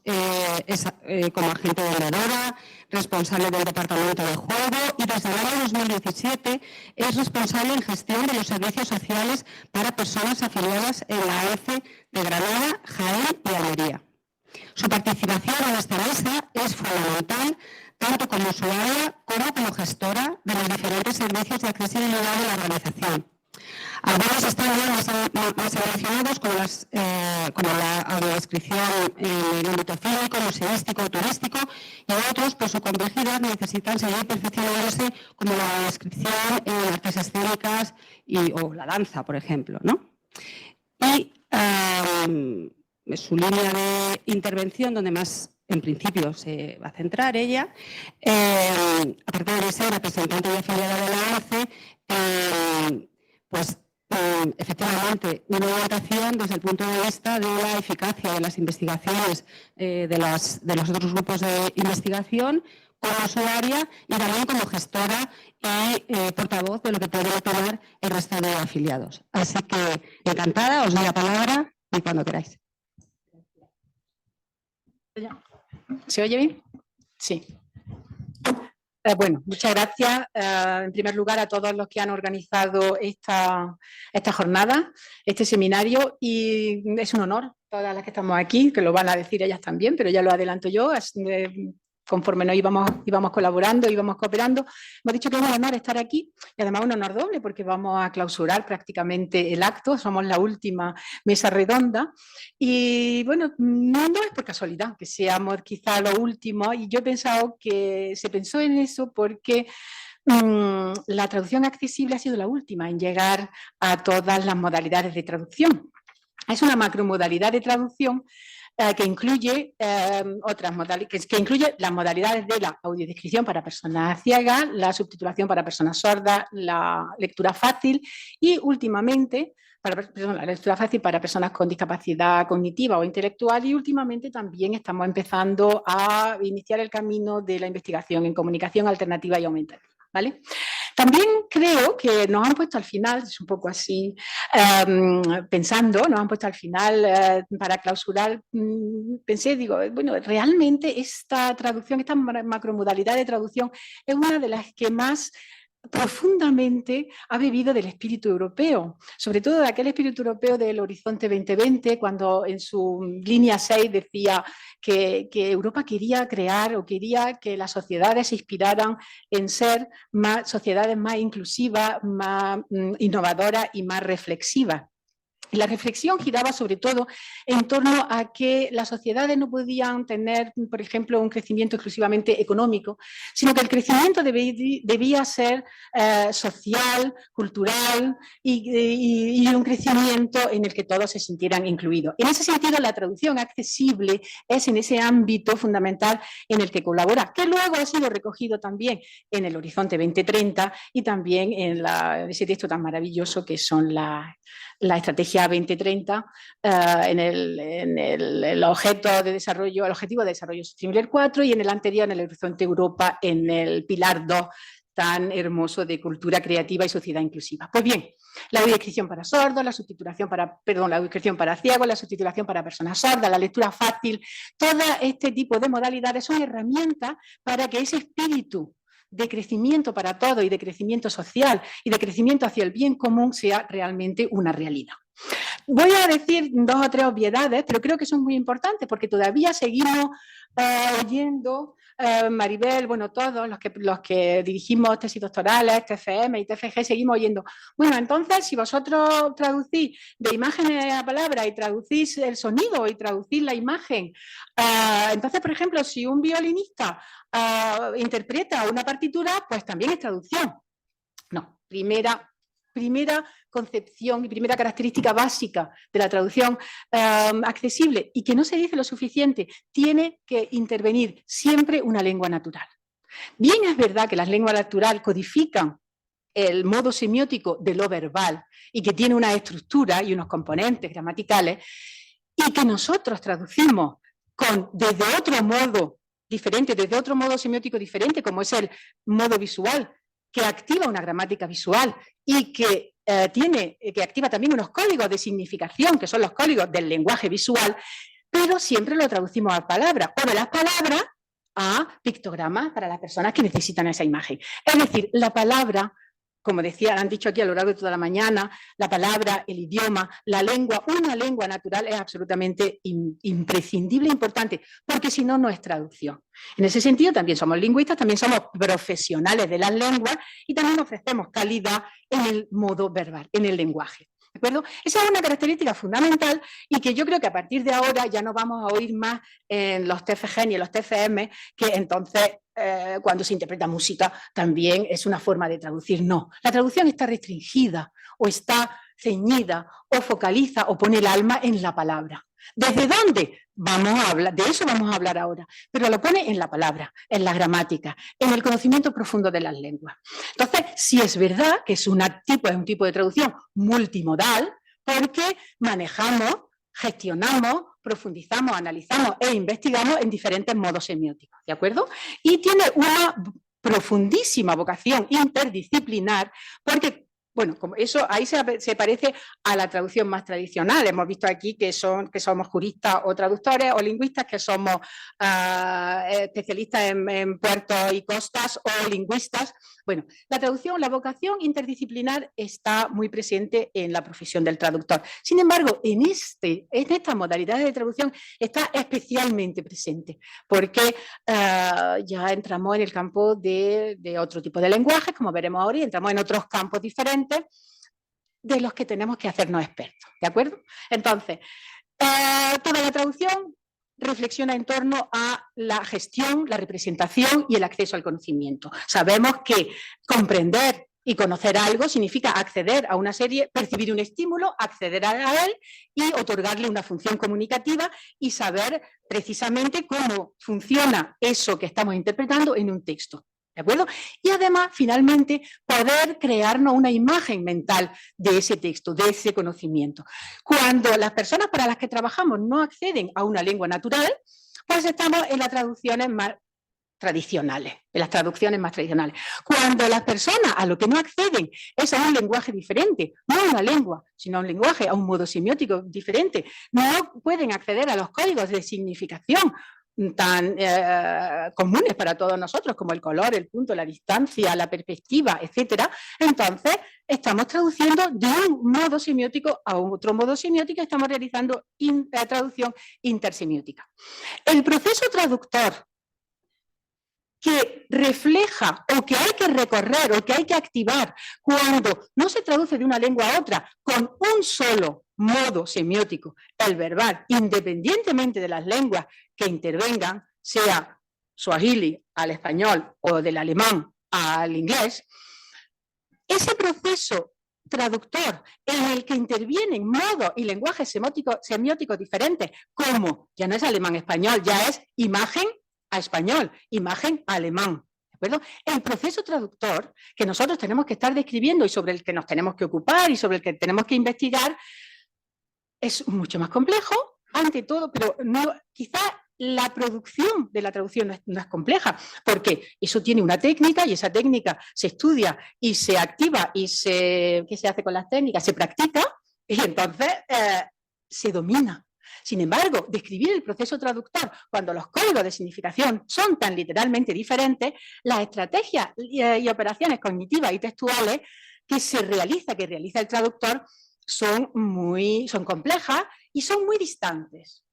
Speaker 10: como agente vendedora, responsable del Departamento de Juego y desde el año 2017 es responsable en gestión de los servicios sociales para personas afiliadas en la ONCE de Granada, Jaén y Almería. Su participación en esta mesa es fundamental tanto como usuaria como gestora de los diferentes servicios de accesibilidad de la organización. Algunos están ya más relacionados como la audiodescripción en el ámbito cívico, museístico, turístico, y otros, por su complejidad, necesitan seguir perfeccionándose como la audiodescripción en artes escénicas o la danza, por ejemplo, ¿no? Y su línea de intervención, donde más en principio se va a centrar ella, aparte de ser representante y afiliada de la ONCE, pues efectivamente una orientación desde el punto de vista de la eficacia de las investigaciones de los otros grupos de investigación como usuaria y también como gestora y portavoz de lo que pueden opinar el resto de afiliados. Así que encantada, os doy la palabra y cuando queráis.
Speaker 11: ¿Se oye bien? Sí. Bueno, muchas gracias en primer lugar a todos los que han organizado esta jornada, este seminario, y es un honor todas las que estamos aquí, que lo van a decir ellas también, pero ya lo adelanto yo. Conforme nos íbamos colaborando, íbamos cooperando, hemos dicho que es un honor estar aquí y además un honor doble porque vamos a clausurar prácticamente el acto, somos la última mesa redonda y bueno, no es por casualidad que seamos quizá los últimos, y yo he pensado que se pensó en eso porque la traducción accesible ha sido la última en llegar a todas las modalidades de traducción. Es una macromodalidad de traducción que incluye otras modalidades, que incluye las modalidades de la audiodescripción para personas ciegas, la subtitulación para personas sordas, la lectura fácil y últimamente, la lectura fácil para personas con discapacidad cognitiva o intelectual, y últimamente también estamos empezando a iniciar el camino de la investigación en comunicación alternativa y aumentativa, ¿vale? También creo que nos han puesto al final, es un poco así, pensando, nos han puesto al final para clausurar, pensé, digo, bueno, realmente esta traducción, esta macromodalidad de traducción es una de las que más profundamente ha bebido del espíritu europeo, sobre todo de aquel espíritu europeo del Horizonte 2020, cuando en su línea 6 decía que Europa quería crear o quería que las sociedades se inspiraran en ser sociedades más inclusivas, más innovadoras y más reflexivas. Y la reflexión giraba sobre todo en torno a que las sociedades no podían tener, por ejemplo, un crecimiento exclusivamente económico, sino que el crecimiento debía ser social, cultural y un crecimiento en el que todos se sintieran incluidos. En ese sentido, la traducción accesible es en ese ámbito fundamental en el que colabora, que luego ha sido recogido también en el Horizonte 2030 y también en ese texto tan maravilloso que son la estrategia 2030 en el objetivo de desarrollo sostenible el 4 y en el anterior, en el Horizonte Europa, en el pilar 2 tan hermoso de cultura creativa y sociedad inclusiva. Pues bien, la audiodescripción para sordos, la audiodescripción para ciegos, la subtitulación para personas sordas, la lectura fácil, todo este tipo de modalidades son herramientas para que ese espíritu de crecimiento para todo y de crecimiento social y de crecimiento hacia el bien común sea realmente una realidad. Voy a decir 2 o 3 obviedades, pero creo que son muy importantes porque todavía seguimos oyendo, Maribel, bueno, todos los que dirigimos tesis doctorales, TFM y TFG, seguimos oyendo, bueno, entonces si vosotros traducís de imágenes a palabras y traducís el sonido y traducís la imagen, entonces, por ejemplo, si un violinista interpreta una partitura, pues también es traducción. No, primera concepción y primera característica básica de la traducción accesible y que no se dice lo suficiente, tiene que intervenir siempre una lengua natural. Bien es verdad que las lenguas naturales codifican el modo semiótico de lo verbal y que tiene una estructura y unos componentes gramaticales y que nosotros traducimos desde otro modo diferente, desde otro modo semiótico diferente, como es el modo visual, que activa una gramática visual y que que activa también unos códigos de significación, que son los códigos del lenguaje visual, pero siempre lo traducimos a palabras, o de las palabras a pictogramas para las personas que necesitan esa imagen. Es decir, la palabra, como han dicho aquí a lo largo de toda la mañana, la palabra, el idioma, la lengua, una lengua natural es absolutamente imprescindible e importante, porque si no, no es traducción. En ese sentido, también somos lingüistas, también somos profesionales de las lenguas y también ofrecemos calidad en el modo verbal, en el lenguaje. ¿De acuerdo? Esa es una característica fundamental y que yo creo que a partir de ahora ya no vamos a oír más en los TFG ni en los TFM, que entonces cuando se interpreta música también es una forma de traducir. No, la traducción está restringida o está ceñida o focaliza o pone el alma en la palabra. ¿Desde dónde? Vamos a hablar, de eso vamos a hablar ahora, pero lo pone en la palabra, en la gramática, en el conocimiento profundo de las lenguas. Entonces, sí es verdad que es un tipo de traducción multimodal, porque manejamos, gestionamos, profundizamos, analizamos e investigamos en diferentes modos semióticos, ¿de acuerdo? Y tiene una profundísima vocación interdisciplinar, porque bueno, como eso ahí se parece a la traducción más tradicional. Hemos visto aquí que somos juristas o traductores o lingüistas, que somos especialistas en puertos y costas o lingüistas. Bueno, la traducción, la vocación interdisciplinar está muy presente en la profesión del traductor. Sin embargo, en esta modalidad de traducción está especialmente presente, porque ya entramos en el campo de otro tipo de lenguajes, como veremos ahora, y entramos en otros campos diferentes de los que tenemos que hacernos expertos, ¿de acuerdo? Entonces, toda la traducción reflexiona en torno a la gestión, la representación y el acceso al conocimiento. Sabemos que comprender y conocer algo significa acceder a una serie, percibir un estímulo, acceder a él y otorgarle una función comunicativa y saber precisamente cómo funciona eso que estamos interpretando en un texto. ¿De acuerdo? Y además, finalmente, poder crearnos una imagen mental de ese texto, de ese conocimiento. Cuando las personas para las que trabajamos no acceden a una lengua natural, pues estamos en las traducciones más tradicionales, Cuando las personas a lo que no acceden es a un lenguaje diferente, no a una lengua, sino a un lenguaje, a un modo semiótico diferente, no pueden acceder a los códigos de significación tan comunes para todos nosotros, como el color, el punto, la distancia, la perspectiva, etcétera. Entonces, estamos traduciendo de un modo semiótico a otro modo semiótico, estamos realizando traducción intersemiótica. El proceso traductor que refleja o que hay que recorrer o que hay que activar cuando no se traduce de una lengua a otra con un solo modo semiótico, el verbal, independientemente de las lenguas que intervengan, sea suajili al español o del alemán al inglés, ese proceso traductor en el que intervienen modos y lenguajes semióticos diferentes, como ya no es alemán-español, ya es imagen a español, imagen a alemán. ¿De acuerdo? El proceso traductor que nosotros tenemos que estar describiendo y sobre el que nos tenemos que ocupar y sobre el que tenemos que investigar es mucho más complejo, ante todo, pero no, quizá la producción de la traducción no es compleja, porque eso tiene una técnica y esa técnica se estudia y se activa y ¿qué se hace con las técnicas? Se practica y entonces se domina. Sin embargo, describir el proceso traductor cuando los códigos de significación son tan literalmente diferentes, las estrategias y operaciones cognitivas y textuales que realiza el traductor son complejas y son muy distantes.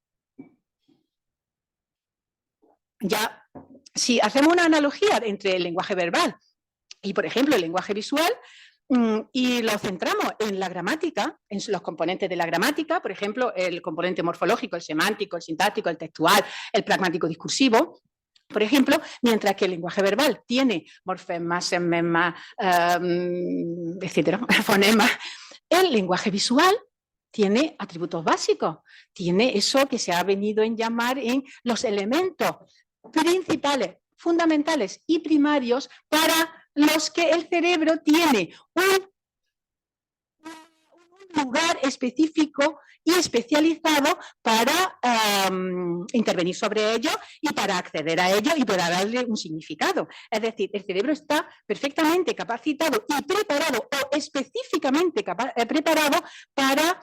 Speaker 11: Ya, si hacemos una analogía entre el lenguaje verbal y, por ejemplo, el lenguaje visual, y lo centramos en la gramática, en los componentes de la gramática, por ejemplo, el componente morfológico, el semántico, el sintáctico, el textual, el pragmático discursivo, por ejemplo, mientras que el lenguaje verbal tiene morfemas, sememas, etcétera, fonemas, el lenguaje visual tiene atributos básicos, tiene eso que se ha venido a llamar en los elementos principales, fundamentales y primarios para los que el cerebro tiene un lugar específico y especializado para intervenir sobre ello y para acceder a ello y para darle un significado. Es decir, el cerebro está perfectamente capacitado y preparado o específicamente preparado para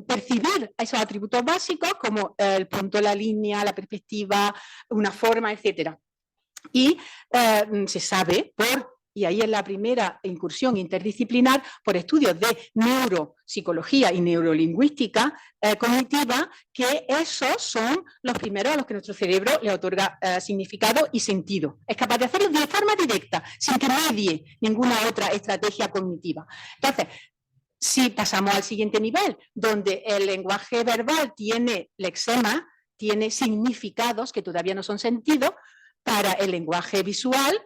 Speaker 11: percibir esos atributos básicos como el punto, la línea, la perspectiva, una forma, etc. Y se sabe y ahí es la primera incursión interdisciplinar por estudios de neuropsicología y neurolingüística cognitiva, que esos son los primeros a los que nuestro cerebro le otorga significado y sentido. Es capaz de hacerlo de forma directa, sin que medie ninguna otra estrategia cognitiva. Entonces, si pasamos al siguiente nivel, donde el lenguaje verbal tiene lexema, tiene significados que todavía no son sentidos, para el lenguaje visual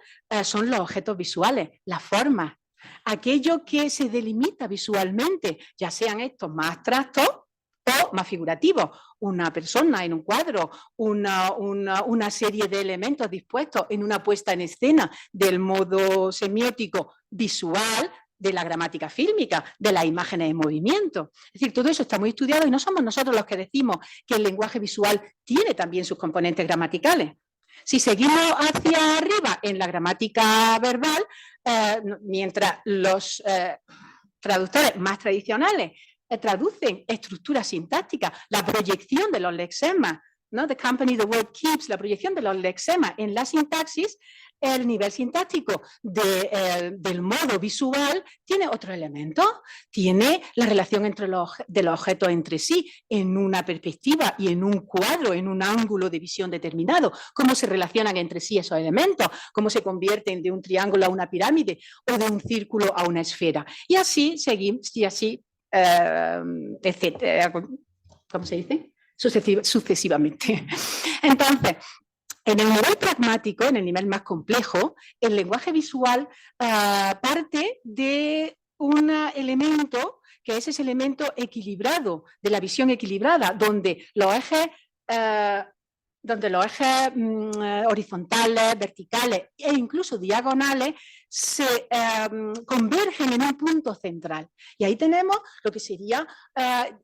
Speaker 11: son los objetos visuales, las formas, aquello que se delimita visualmente, ya sean estos más abstractos o más figurativos. Una persona en un cuadro, una serie de elementos dispuestos en una puesta en escena del modo semiótico visual, de la gramática fílmica, de las imágenes en movimiento. Es decir, todo eso está muy estudiado y no somos nosotros los que decimos que el lenguaje visual tiene también sus componentes gramaticales. Si seguimos hacia arriba en la gramática verbal, mientras los traductores más tradicionales traducen estructuras sintácticas, la proyección de los lexemas, ¿no? The company the word keeps, la proyección de los lexemas en la sintaxis, el nivel sintáctico del modo visual tiene otro elemento, tiene la relación entre los objetos entre sí, en una perspectiva y en un cuadro, en un ángulo de visión determinado, cómo se relacionan entre sí esos elementos, cómo se convierten de un triángulo a una pirámide o de un círculo a una esfera. Y así seguimos, y así, etcétera, ¿cómo se dice? Sucesivamente. Entonces, en el nivel pragmático, en el nivel más complejo, el lenguaje visual parte de un elemento que es ese elemento equilibrado, de la visión equilibrada, donde los ejes horizontales, verticales e incluso diagonales se convergen en un punto central. Y ahí tenemos lo que sería,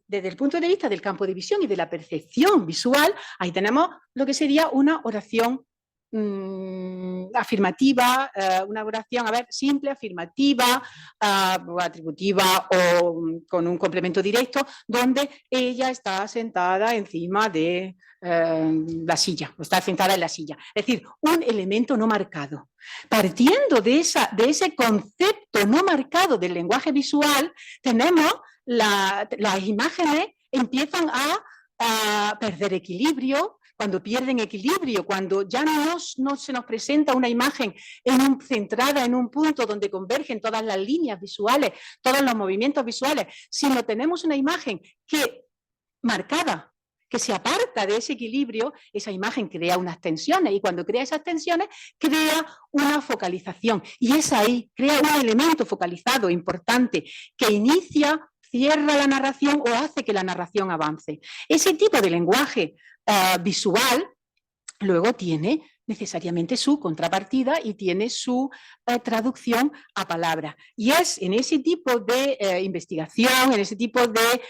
Speaker 11: desde el punto de vista del campo de visión y de la percepción visual, ahí tenemos lo que sería una oración afirmativa, una oración, simple, afirmativa, o atributiva o con un complemento directo, donde ella está sentada encima de la silla, o está sentada en la silla. Es decir, un elemento no marcado. Partiendo de ese concepto no marcado del lenguaje visual, tenemos las imágenes empiezan a perder equilibrio. Cuando pierden equilibrio, cuando ya no se nos presenta una imagen centrada en un punto donde convergen todas las líneas visuales, todos los movimientos visuales, sino tenemos una imagen marcada, que se aparta de ese equilibrio, esa imagen crea unas tensiones y cuando crea esas tensiones crea una focalización y es ahí, crea un elemento focalizado importante que inicia, cierra la narración o hace que la narración avance. Ese tipo de lenguaje visual luego tiene necesariamente su contrapartida y tiene su traducción a palabras. Y es en ese tipo de investigación, en ese tipo de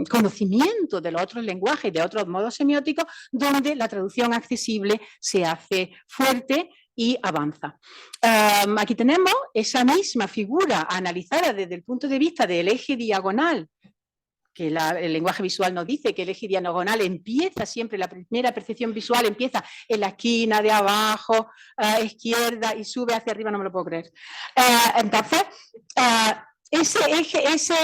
Speaker 11: conocimiento de los otros lenguajes y de otros modos semióticos, donde la traducción accesible se hace fuerte y avanza. Aquí tenemos esa misma figura analizada desde el punto de vista del eje diagonal, que el lenguaje visual nos dice que el eje diagonal empieza siempre, la primera percepción visual empieza en la esquina de abajo, izquierda, y sube hacia arriba, no me lo puedo creer. Entonces, ese eje, eso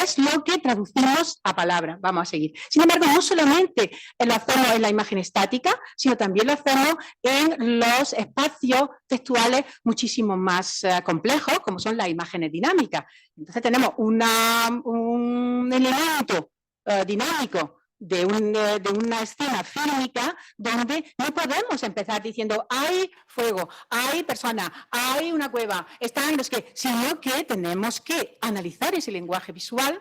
Speaker 11: es lo que traducimos a palabra. Vamos a seguir. Sin embargo, no solamente lo hacemos en la imagen estática, sino también lo hacemos en los espacios textuales muchísimo más complejos, como son las imágenes dinámicas. Entonces tenemos un elemento dinámico de una escena fílmica donde no podemos empezar diciendo hay fuego, hay personas, hay una cueva, están los que, sino que tenemos que analizar ese lenguaje visual,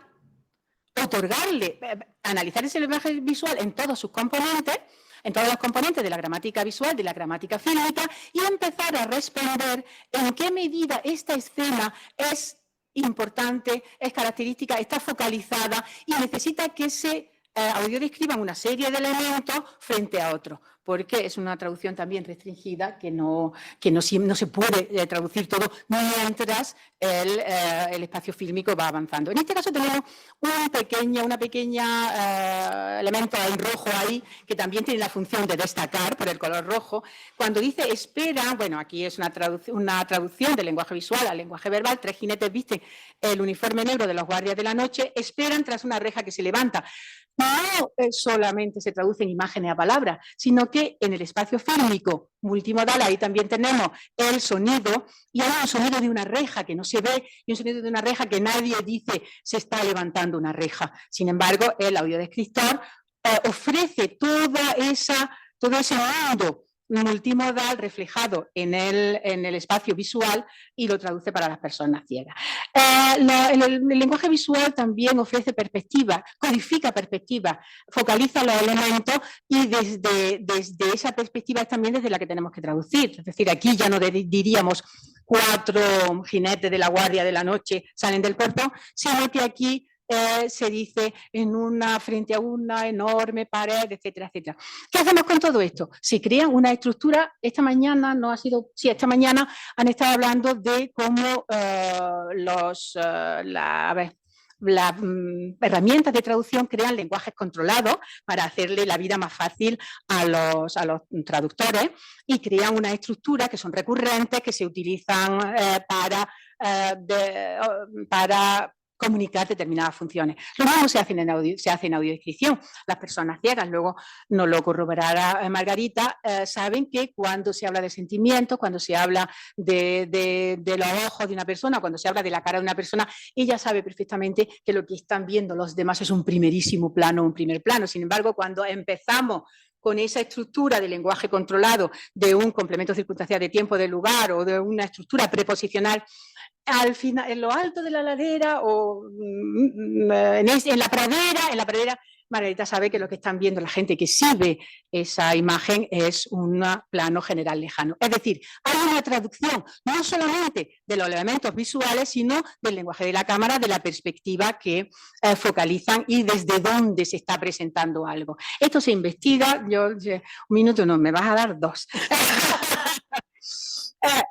Speaker 11: analizar ese lenguaje visual en todos sus componentes, en todos los componentes de la gramática visual, de la gramática fílmica, y empezar a responder en qué medida esta escena es importante, es característica, está focalizada y necesita que se audiodescriban una serie de elementos frente a otros, porque es una traducción también restringida que no se puede traducir todo mientras el espacio fílmico va avanzando. En este caso tenemos una pequeña elemento en rojo ahí que también tiene la función de destacar por el color rojo. Cuando dice espera, bueno, aquí es una traducción del lenguaje visual al lenguaje verbal. 3 jinetes visten el uniforme negro de los guardias de la noche, esperan tras una reja que se levanta. No solamente se traducen imágenes a palabras, sino que en el espacio fílmico multimodal ahí también tenemos el sonido, y hay un sonido de una reja que no se ve y un sonido de una reja que nadie dice se está levantando una reja. Sin embargo, el audiodescriptor ofrece todo ese mundo multimodal reflejado en el espacio visual y lo traduce para las personas ciegas. El lenguaje visual también ofrece perspectiva, codifica perspectiva, focaliza los elementos y desde esa perspectiva es también desde la que tenemos que traducir. Es decir, aquí ya no diríamos 4 jinetes de la guardia de la noche salen del portón, sino que aquí se dice frente a una enorme pared, etcétera, etcétera. ¿Qué hacemos con todo esto? Se crea una estructura. Esta mañana han estado hablando de cómo las herramientas de traducción crean lenguajes controlados para hacerle la vida más fácil a los traductores, y crean una estructura que son recurrentes, que se utilizan para comunicar determinadas funciones. Lo mismo se hace en audiodescripción. Las personas ciegas, luego nos lo corroborará Margarita, saben que cuando se habla de sentimientos, cuando se habla de los ojos de una persona, cuando se habla de la cara de una persona, ella sabe perfectamente que lo que están viendo los demás es un primerísimo plano, un primer plano. Sin embargo, cuando empezamos con esa estructura de lenguaje controlado, de un complemento circunstancial de tiempo, de lugar, o de una estructura preposicional, al final, en lo alto de la ladera o en la pradera, Margarita sabe que lo que están viendo la gente que sí ve esa imagen es un plano general lejano. Es decir, hay una traducción no solamente de los elementos visuales, sino del lenguaje de la cámara, de la perspectiva que focalizan y desde dónde se está presentando algo. Esto se investiga, un minuto no, me vas a dar 2.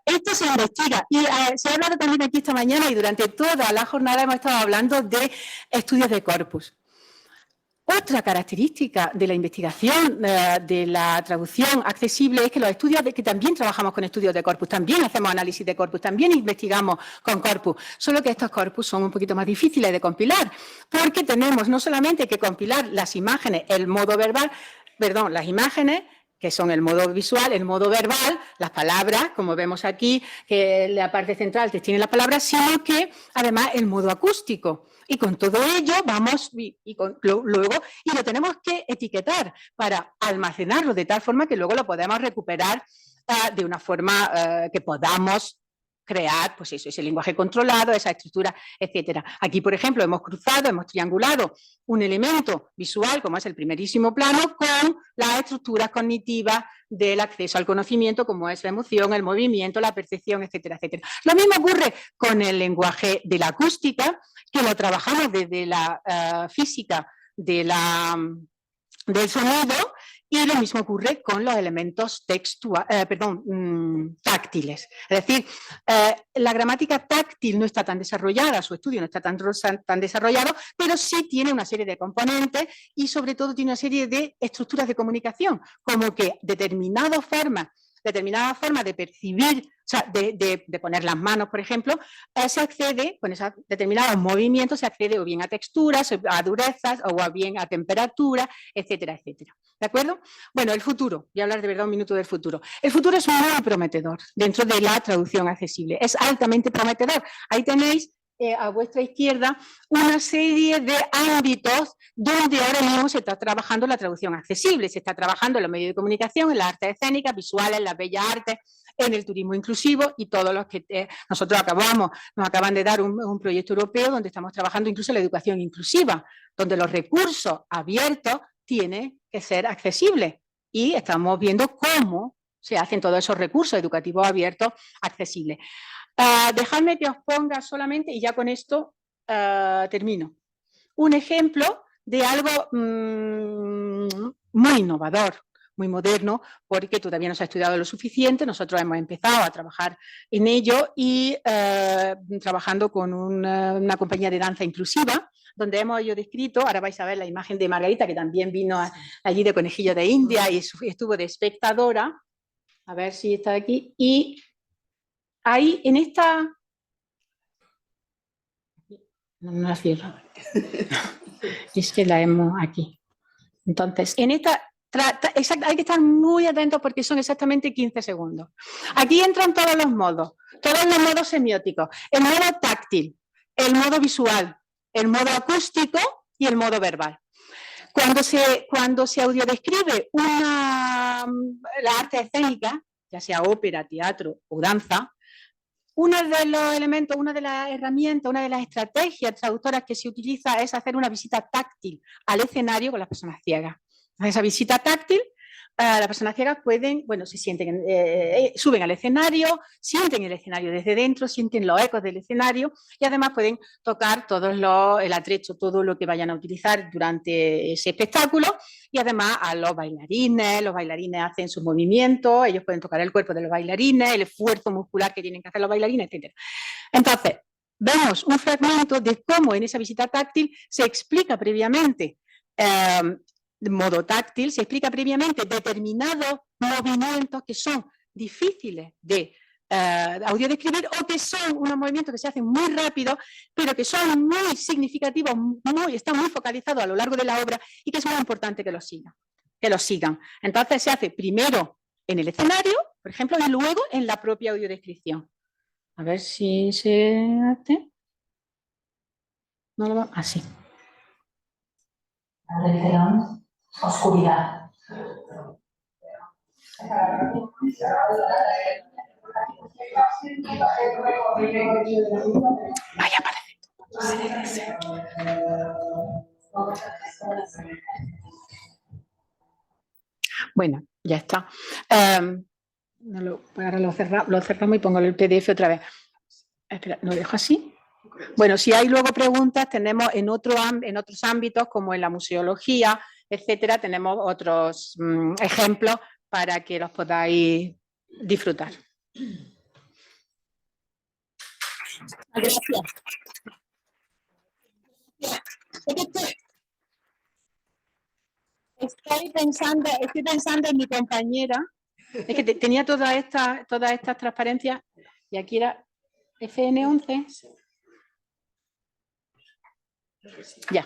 Speaker 11: Esto se investiga y se ha hablado también aquí esta mañana, y durante toda la jornada hemos estado hablando de estudios de corpus. Otra característica de la investigación de la traducción accesible es que los estudios, que también trabajamos con estudios de corpus, también hacemos análisis de corpus, también investigamos con corpus, solo que estos corpus son un poquito más difíciles de compilar, porque tenemos no solamente que compilar las imágenes, las imágenes, que son el modo visual, el modo verbal, las palabras, como vemos aquí, que la parte central tiene las palabras, sino que además el modo acústico. Y con todo ello vamos, luego lo tenemos que etiquetar para almacenarlo de tal forma que luego lo podemos recuperar de una forma que podamos crear, pues eso, ese lenguaje controlado, esa estructura, etcétera. Aquí, por ejemplo, hemos triangulado un elemento visual, como es el primerísimo plano, con las estructuras cognitivas del acceso al conocimiento, como es la emoción, el movimiento, la percepción, etcétera, etcétera. Lo mismo ocurre con el lenguaje de la acústica, que lo trabajamos desde la física del sonido, y lo mismo ocurre con los elementos táctiles. Es decir, la gramática táctil no está tan desarrollada, su estudio no está tan desarrollado, pero sí tiene una serie de componentes y sobre todo tiene una serie de estructuras de comunicación, como que determinada forma de percibir, o sea, de poner las manos, por ejemplo, se accede, con esos determinados movimientos, se accede o bien a texturas, a durezas, o bien a temperatura, etcétera, etcétera. ¿De acuerdo? Bueno, el futuro, voy a hablar de verdad un minuto del futuro. El futuro es muy prometedor dentro de la traducción accesible, es altamente prometedor. Ahí tenéis a vuestra izquierda una serie de ámbitos donde ahora mismo se está trabajando la traducción accesible. Se está trabajando en los medios de comunicación, en las artes escénicas, visuales, en las bellas artes, en el turismo inclusivo y todos los que nosotros nos acaban de dar un proyecto europeo donde estamos trabajando incluso en la educación inclusiva, donde los recursos abiertos tienen que ser accesibles y estamos viendo cómo se hacen todos esos recursos educativos abiertos accesibles. Dejadme que os ponga solamente, y ya con esto termino, un ejemplo de algo muy innovador, muy moderno, porque todavía no se ha estudiado lo suficiente. Nosotros hemos empezado a trabajar en ello y trabajando con una compañía de danza inclusiva, donde hemos yo descrito, ahora vais a ver la imagen de Margarita, que también vino allí de Conejillo de India y estuvo de espectadora, a ver si está aquí, y ahí en esta... No la cierro. Es que la hemos aquí. Entonces, en esta... hay que estar muy atentos porque son exactamente 15 segundos. Aquí entran todos los modos semióticos, el modo táctil, el modo visual, el modo acústico y el modo verbal. Cuando se audiodescribe la arte escénica, ya sea ópera, teatro o danza, uno de los elementos, una de las herramientas, una de las estrategias traductoras que se utiliza es hacer una visita táctil al escenario con las personas ciegas. Esa visita táctil, las personas ciegas pueden, bueno, se sienten, suben al escenario, sienten el escenario desde dentro, sienten los ecos del escenario y además pueden tocar el atrecho, todo lo que vayan a utilizar durante ese espectáculo y además a los bailarines hacen sus movimientos, ellos pueden tocar el cuerpo de los bailarines, el esfuerzo muscular que tienen que hacer los bailarines, etc. Entonces, vemos un fragmento de cómo en esa visita táctil se explica previamente de modo táctil, se explica previamente determinados movimientos que son difíciles de audiodescribir o que son unos movimientos que se hacen muy rápido, pero que son muy significativos, están muy focalizados a lo largo de la obra y que es muy importante que los sigan. Entonces se hace primero en el escenario, por ejemplo, y luego en la propia audiodescripción. A ver si se hace. No lo va así.
Speaker 12: Oscuridad.
Speaker 11: Vaya, parece. Bueno, ya está. Ahora lo cerramos y pongo el PDF otra vez. Espera, ¿lo dejo así? Bueno, si hay luego preguntas, tenemos en otros ámbitos, como en la museología, etcétera, tenemos otros ejemplos para que los podáis disfrutar. Gracias. Estoy pensando en mi compañera. Es que tenía todas estas transparencias y aquí era FN11. Ya.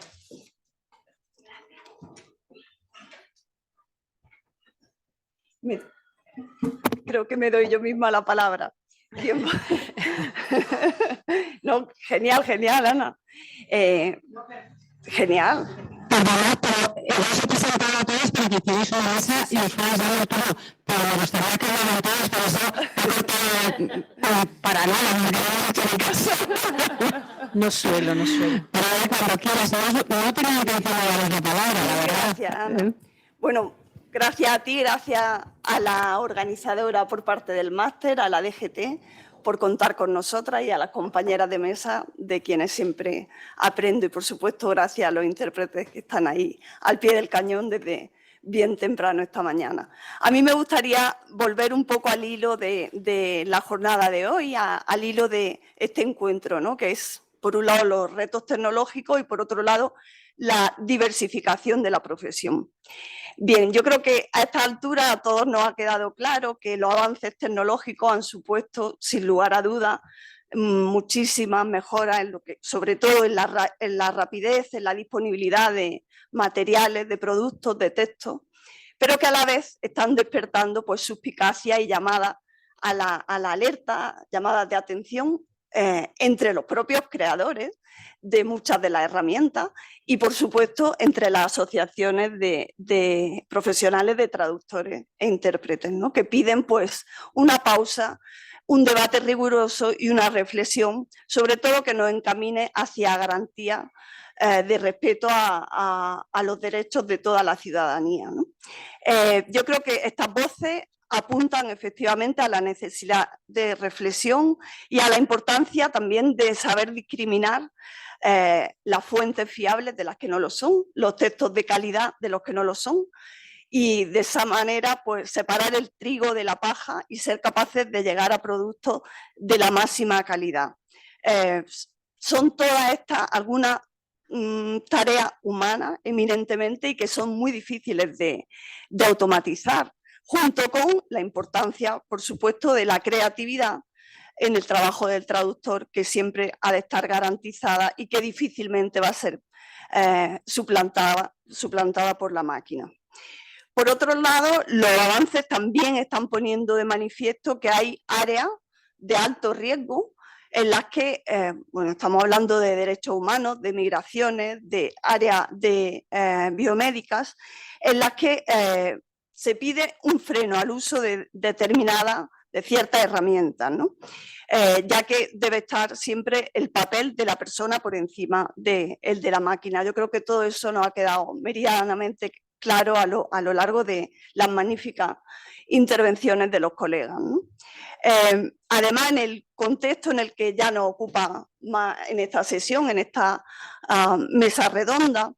Speaker 6: Creo que me doy yo misma la palabra. No, genial, Ana. Genial.
Speaker 10: Perdona, pero hemos presentado a todos para que hicierais una mesa y os fuerais dando todo. Pero me gustaría que lo todos, por eso para nada, no queremos hacer caso.
Speaker 11: No suelo.
Speaker 10: Pero cuando quieras, no tengo intención de daros la palabra, la verdad.
Speaker 6: Gracias, Ana. Bueno, gracias a ti, gracias a la organizadora por parte del máster, a la DGT, por contar con nosotras y a las compañeras de mesa de quienes siempre aprendo y, por supuesto, gracias a los intérpretes que están ahí al pie del cañón desde bien temprano esta mañana. A mí me gustaría volver un poco al hilo de la jornada de hoy, al hilo de este encuentro, ¿no? Que es, por un lado, los retos tecnológicos y, por otro lado, la diversificación de la profesión. Bien, yo creo que a esta altura a todos nos ha quedado claro que los avances tecnológicos han supuesto, sin lugar a dudas, muchísimas mejoras, sobre todo en la rapidez, en la disponibilidad de materiales, de productos, de textos, pero que a la vez están despertando pues, suspicacia y llamadas a la alerta, llamadas de atención entre los propios creadores de muchas de las herramientas y, por supuesto, entre las asociaciones de profesionales de traductores e intérpretes, ¿no? Que piden pues, una pausa, un debate riguroso y una reflexión, sobre todo que nos encamine hacia garantía de respeto a los derechos de toda la ciudadanía, ¿no? Yo creo que estas voces apuntan efectivamente a la necesidad de reflexión y a la importancia también de saber discriminar las fuentes fiables de las que no lo son, los textos de calidad de los que no lo son, y de esa manera pues separar el trigo de la paja y ser capaces de llegar a productos de la máxima calidad. Son todas estas algunas tareas humanas eminentemente y que son muy difíciles de automatizar, junto con la importancia, por supuesto, de la creatividad en el trabajo del traductor, que siempre ha de estar garantizada y que difícilmente va a ser suplantada por la máquina. Por otro lado, los avances también están poniendo de manifiesto que hay áreas de alto riesgo en las que, bueno, estamos hablando de derechos humanos, de migraciones, de áreas de biomédicas, en las que se pide un freno al uso de ciertas herramientas, ¿no? Ya que debe estar siempre el papel de la persona por encima del de la máquina. Yo creo que todo eso nos ha quedado meridianamente claro a lo largo de las magníficas intervenciones de los colegas, ¿no? Además, en el contexto en el que ya nos ocupa más en esta sesión, en esta mesa redonda,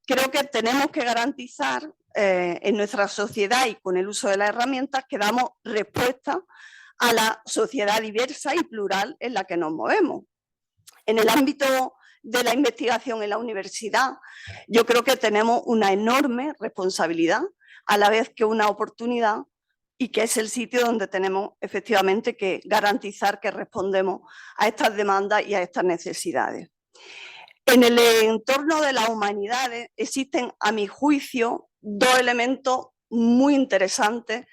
Speaker 6: creo que tenemos que garantizar en nuestra sociedad y con el uso de las herramientas que damos respuesta a la sociedad diversa y plural en la que nos movemos. En el ámbito de la investigación en la universidad, yo creo que tenemos una enorme responsabilidad, a la vez que una oportunidad, y que es el sitio donde tenemos efectivamente que garantizar que respondemos a estas demandas y a estas necesidades. En el entorno de las humanidades existen, a mi juicio, dos elementos muy interesantes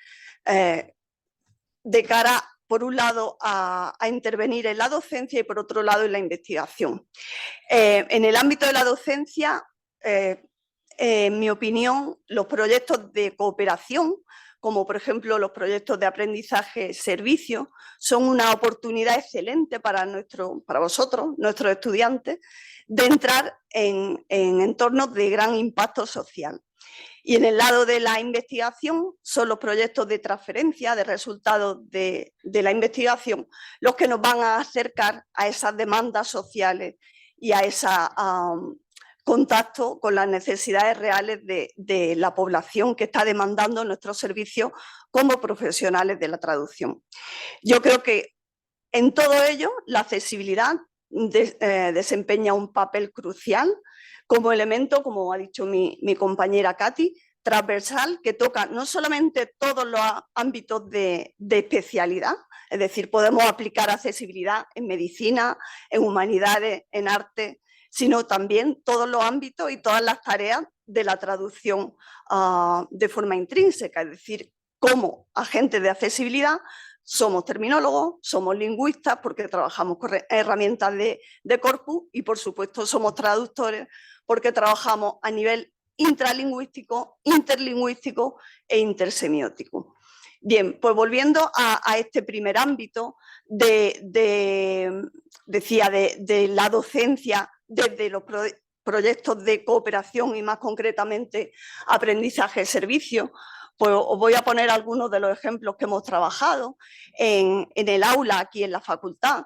Speaker 6: de cara, por un lado, a intervenir en la docencia y por otro lado en la investigación. En el ámbito de la docencia, en mi opinión, los proyectos de cooperación, como por ejemplo los proyectos de aprendizaje-servicio, son una oportunidad excelente para vosotros, nuestros estudiantes, de entrar en entornos de gran impacto social. Y en el lado de la investigación son los proyectos de transferencia de resultados de la investigación los que nos van a acercar a esas demandas sociales y a ese contacto con las necesidades reales de la población que está demandando nuestros servicios como profesionales de la traducción. Yo creo que en todo ello la accesibilidad desempeña un papel crucial como elemento, como ha dicho mi compañera Katy, transversal, que toca no solamente todos los ámbitos de especialidad, es decir, podemos aplicar accesibilidad en medicina, en humanidades, en arte, sino también todos los ámbitos y todas las tareas de la traducción de forma intrínseca, es decir, como agentes de accesibilidad somos terminólogos, somos lingüistas porque trabajamos con herramientas de corpus y por supuesto somos traductores porque trabajamos a nivel intralingüístico, interlingüístico e intersemiótico. Bien, pues volviendo a este primer ámbito de la docencia desde los proyectos de cooperación y más concretamente aprendizaje-servicio, pues os voy a poner algunos de los ejemplos que hemos trabajado en el aula aquí en la facultad.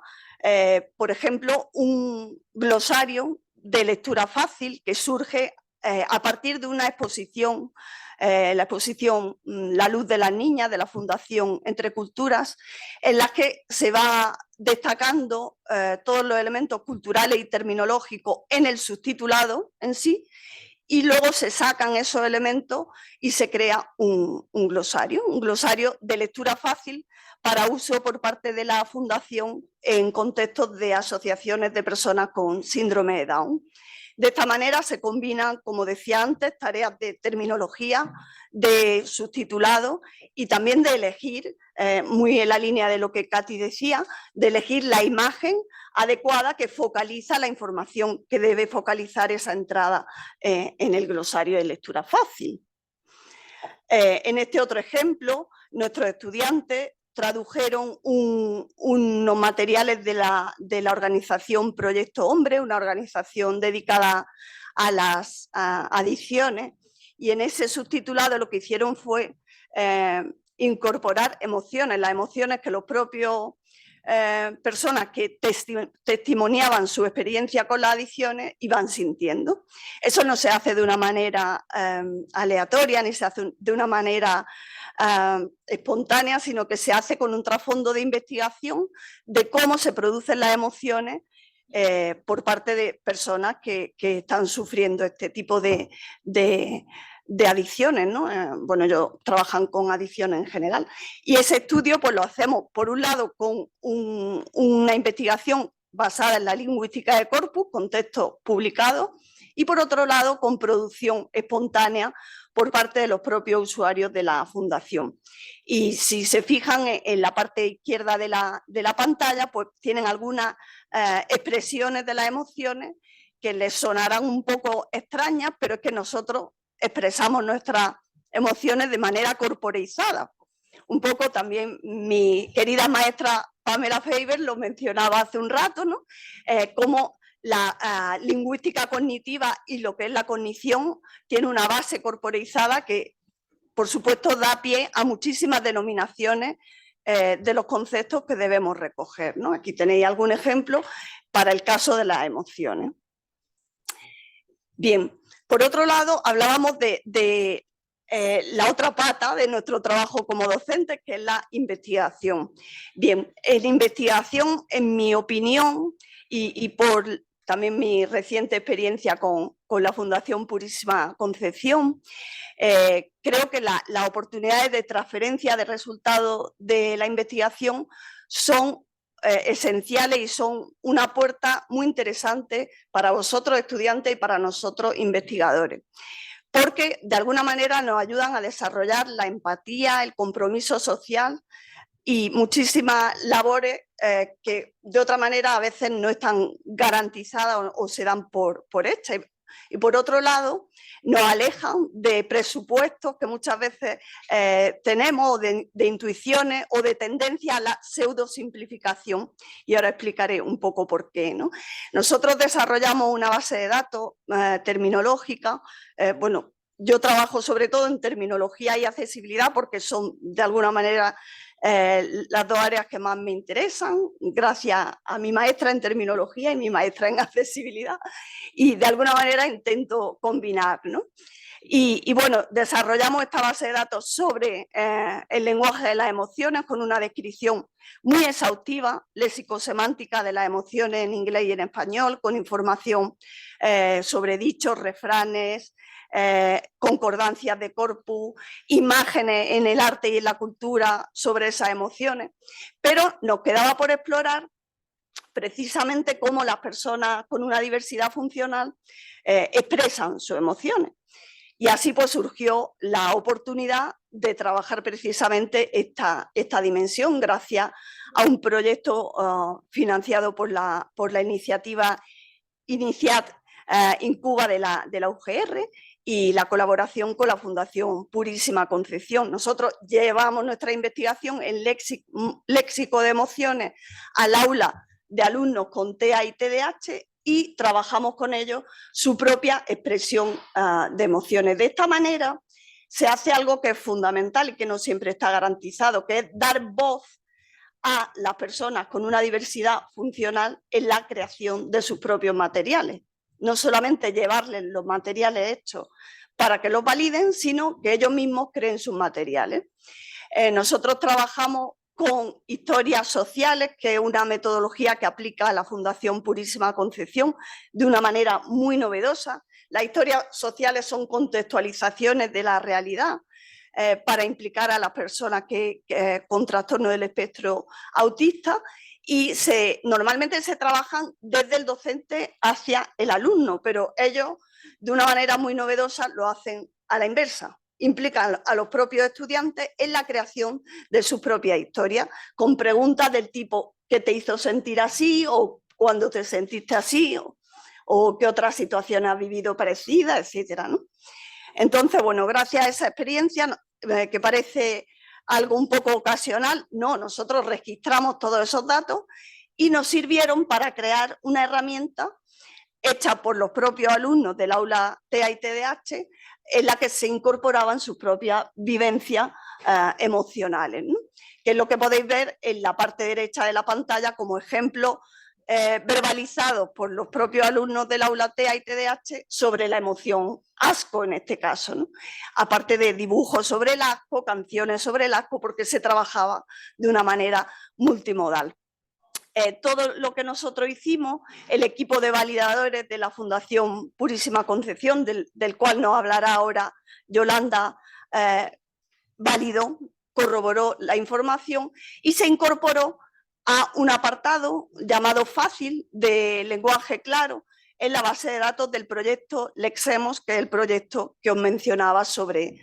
Speaker 6: Por ejemplo, un glosario de lectura fácil que surge a partir de una exposición, la exposición La luz de las niñas de la Fundación Entre Culturas, en la que se va destacando todos los elementos culturales y terminológicos en el subtitulado en sí, y luego se sacan esos elementos y se crea un glosario de lectura fácil para uso por parte de la Fundación en contextos de asociaciones de personas con síndrome de Down. De esta manera se combinan, como decía antes, tareas de terminología, de subtitulado y también de elegir, muy en la línea de lo que Katy decía, de elegir la imagen adecuada que focaliza la información que debe focalizar esa entrada en el glosario de lectura fácil. En este otro ejemplo, nuestros estudiantes tradujeron unos materiales de la organización Proyecto Hombre, una organización dedicada a las adicciones, y en ese subtitulado lo que hicieron fue incorporar emociones, las emociones que los propios personas que testimoniaban su experiencia con las adicciones iban sintiendo. Eso no se hace de una manera aleatoria ni se hace de una manera espontánea, sino que se hace con un trasfondo de investigación de cómo se producen las emociones por parte de personas que están sufriendo este tipo de adicciones, ¿no? Bueno, ellos trabajan con adicciones en general. Y ese estudio pues lo hacemos, por un lado, con una investigación basada en la lingüística de corpus, con textos publicados, y por otro lado, con producción espontánea por parte de los propios usuarios de la fundación. Y si se fijan en la parte izquierda de la pantalla, pues tienen algunas expresiones de las emociones que les sonarán un poco extrañas, pero es que nosotros expresamos nuestras emociones de manera corporeizada. Un poco también mi querida maestra Pamela Faber lo mencionaba hace un rato, ¿no? Cómo la lingüística cognitiva y lo que es la cognición tiene una base corporeizada que, por supuesto, da pie a muchísimas denominaciones de los conceptos que debemos recoger, ¿no? Aquí tenéis algún ejemplo para el caso de las emociones. Bien, por otro lado, hablábamos de la otra pata de nuestro trabajo como docentes, que es la investigación. Bien, en investigación, en mi opinión, y por también mi reciente experiencia con la Fundación Purísima Concepción, creo que las oportunidades de transferencia de resultados de la investigación son esenciales y son una puerta muy interesante para vosotros estudiantes y para nosotros investigadores, porque de alguna manera nos ayudan a desarrollar la empatía, el compromiso social y muchísimas labores que de otra manera a veces no están garantizadas o se dan por hechas. Y por otro lado, nos alejan de presupuestos que muchas veces tenemos, de intuiciones o de tendencia a la pseudosimplificación. Y ahora explicaré un poco por qué, ¿no? Nosotros desarrollamos una base de datos terminológica. Bueno, yo trabajo sobre todo en terminología y accesibilidad porque son de alguna manera las dos áreas que más me interesan, gracias a mi maestra en terminología y mi maestra en accesibilidad, y de alguna manera intento combinar, ¿no? Y bueno, desarrollamos esta base de datos sobre el lenguaje de las emociones con una descripción muy exhaustiva, léxico-semántica de las emociones en inglés y en español, con información sobre dichos, refranes, concordancias de corpus, imágenes en el arte y en la cultura sobre esas emociones, pero nos quedaba por explorar precisamente cómo las personas con una diversidad funcional expresan sus emociones. Y así pues surgió la oportunidad de trabajar precisamente esta dimensión gracias a un proyecto financiado por la iniciativa Iniciat Incuba de la UGR y la colaboración con la Fundación Purísima Concepción. Nosotros llevamos nuestra investigación en léxico de emociones al aula de alumnos con TEA y TDAH y trabajamos con ellos su propia expresión de emociones. De esta manera se hace algo que es fundamental y que no siempre está garantizado, que es dar voz a las personas con una diversidad funcional en la creación de sus propios materiales. No solamente llevarles los materiales hechos para que los validen, sino que ellos mismos creen sus materiales. Nosotros trabajamos con historias sociales, que es una metodología que aplica a la Fundación Purísima Concepción de una manera muy novedosa. Las historias sociales son contextualizaciones de la realidad para implicar a las personas con trastorno del espectro autista y normalmente se trabajan desde el docente hacia el alumno, pero ellos de una manera muy novedosa lo hacen a la inversa. Implican a los propios estudiantes en la creación de su propia historia, con preguntas del tipo ¿qué te hizo sentir así? O ¿cuándo te sentiste así? O ¿qué otra situación has vivido parecida? Etcétera, ¿no? Entonces, bueno, gracias a esa experiencia, que parece algo un poco ocasional, no, nosotros registramos todos esos datos y nos sirvieron para crear una herramienta hecha por los propios alumnos del aula TEA y TDAH, en la que se incorporaban sus propias vivencias emocionales, ¿no? Que es lo que podéis ver en la parte derecha de la pantalla como ejemplo verbalizados por los propios alumnos del aula TEA y TDAH sobre la emoción asco en este caso, ¿no? Aparte de dibujos sobre el asco, canciones sobre el asco, porque se trabajaba de una manera multimodal. Todo lo que nosotros hicimos, el equipo de validadores de la Fundación Purísima Concepción, del cual nos hablará ahora Yolanda, validó, corroboró la información y se incorporó a un apartado llamado Fácil de lenguaje claro en la base de datos del proyecto Lexemos, que es el proyecto que os mencionaba sobre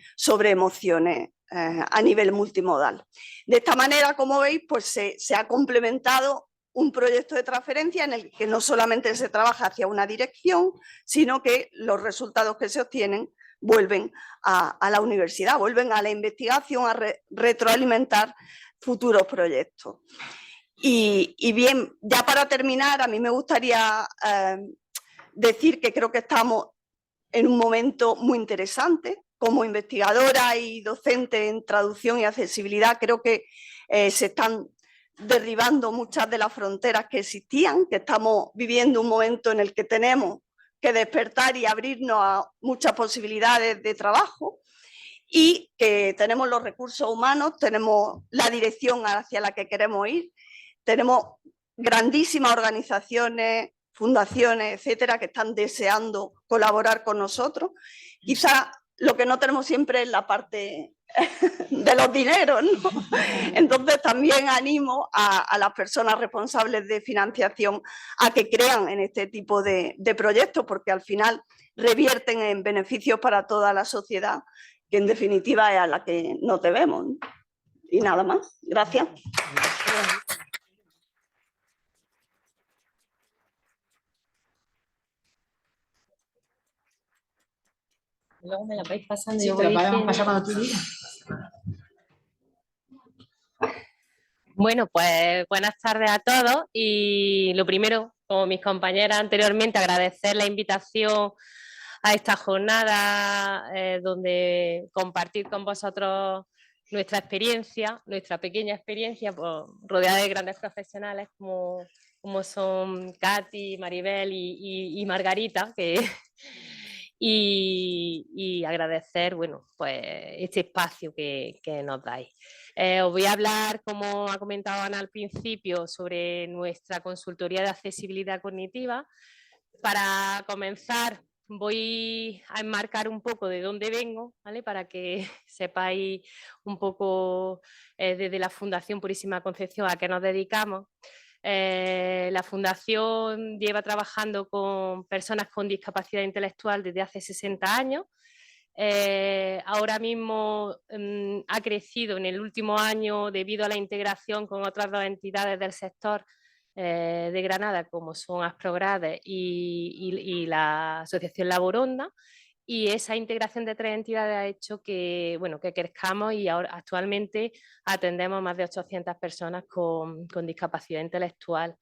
Speaker 6: emociones a nivel multimodal. De esta manera, como veis, pues se ha complementado un proyecto de transferencia en el que no solamente se trabaja hacia una dirección, sino que los resultados que se obtienen vuelven a la universidad, vuelven a la investigación, a retroalimentar futuros proyectos. Y bien, ya para terminar, a mí me gustaría decir que creo que estamos en un momento muy interesante. Como investigadora y docente en traducción y accesibilidad, creo que se están derribando muchas de las fronteras que existían, que estamos viviendo un momento en el que tenemos que despertar y abrirnos a muchas posibilidades de trabajo y que tenemos los recursos humanos, tenemos la dirección hacia la que queremos ir, tenemos grandísimas organizaciones, fundaciones, etcétera, que están deseando colaborar con nosotros. Quizá lo que no tenemos siempre es la parte de los dineros, ¿no? Entonces también animo a las personas responsables de financiación a que crean en este tipo de proyectos, porque al final revierten en beneficios para toda la sociedad, que en definitiva es a la que nos debemos, ¿no? Y nada más. Gracias.
Speaker 12: Luego me la vais pasando.
Speaker 11: Sí,
Speaker 12: yo
Speaker 11: te
Speaker 12: voy
Speaker 11: lo podemos
Speaker 12: diciendo.
Speaker 11: pasar cuando tú digas.
Speaker 12: Bueno, pues buenas tardes a todos y lo primero, como mis compañeras anteriormente, agradecer la invitación a esta jornada donde compartir con vosotros nuestra experiencia, nuestra pequeña experiencia, pues, rodeada de grandes profesionales como son Katy, Maribel y Margarita, y agradecer, bueno, pues este espacio que nos dais. Os voy a hablar, como ha comentado Ana al principio, sobre nuestra consultoría de accesibilidad cognitiva. Para comenzar, voy a enmarcar un poco de dónde vengo, ¿vale? Para que sepáis un poco desde la Fundación Purísima Concepción a qué nos dedicamos. La Fundación lleva trabajando con personas con discapacidad intelectual desde hace 60 años. Ahora mismo ha crecido en el último año debido a la integración con otras dos entidades del sector de Granada, como son Asprogrades y la Asociación Laboronda, y esa integración de tres entidades ha hecho que, bueno, que crezcamos y ahora actualmente atendemos a más de 800 personas con discapacidad intelectual.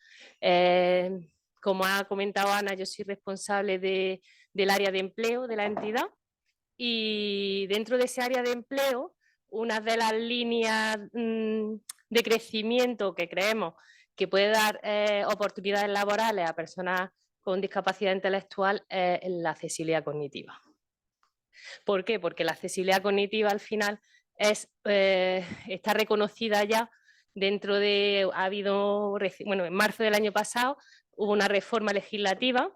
Speaker 12: Como ha comentado Ana, yo soy responsable del área de empleo de la entidad y dentro de ese área de empleo, una de las líneas de crecimiento que creemos que puede dar oportunidades laborales a personas con discapacidad intelectual es la accesibilidad cognitiva. ¿Por qué? Porque la accesibilidad cognitiva al final está reconocida ya dentro de... Bueno, en marzo del año pasado hubo una reforma legislativa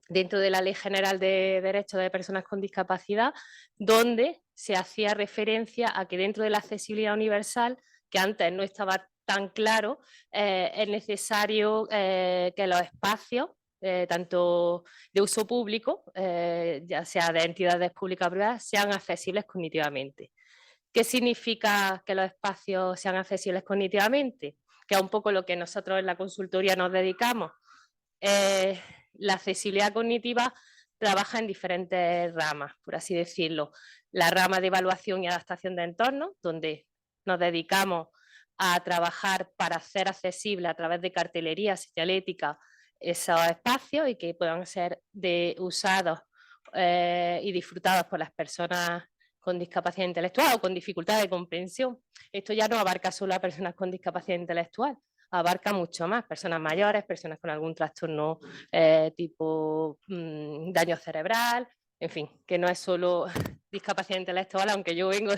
Speaker 12: dentro de la Ley General de Derechos de Personas con Discapacidad, donde se hacía referencia a que dentro de la accesibilidad universal, que antes no estaba tan claro, es necesario que los espacios, tanto de uso público, ya sea de entidades públicas o privadas, sean accesibles cognitivamente. ¿Qué significa que los espacios sean accesibles cognitivamente? Que es un poco lo que nosotros en la consultoría nos dedicamos. La accesibilidad cognitiva trabaja en diferentes ramas, por así decirlo. La rama de evaluación y adaptación de entornos, donde nos dedicamos a trabajar para hacer accesible a través de cartelería, señalética, esos espacios y que puedan ser usados y disfrutados por las personas con discapacidad intelectual o con dificultad de comprensión. Esto ya no abarca solo a personas con discapacidad intelectual, abarca mucho más, personas mayores, personas con algún trastorno tipo daño cerebral, en fin, que no es solo discapacidad intelectual, aunque yo vengo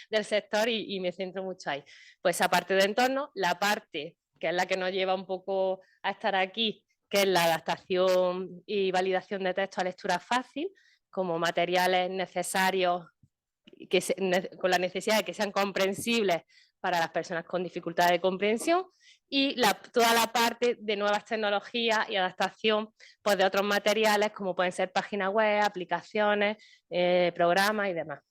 Speaker 12: del sector y me centro mucho ahí. Pues esa parte de entorno, la parte que es la que nos lleva un poco a estar aquí, que es la adaptación y validación de texto a lectura fácil, como materiales necesarios con la necesidad de que sean comprensibles para las personas con dificultad de comprensión, y toda la parte de nuevas tecnologías y adaptación pues, de otros materiales como pueden ser páginas web, aplicaciones, programas y demás.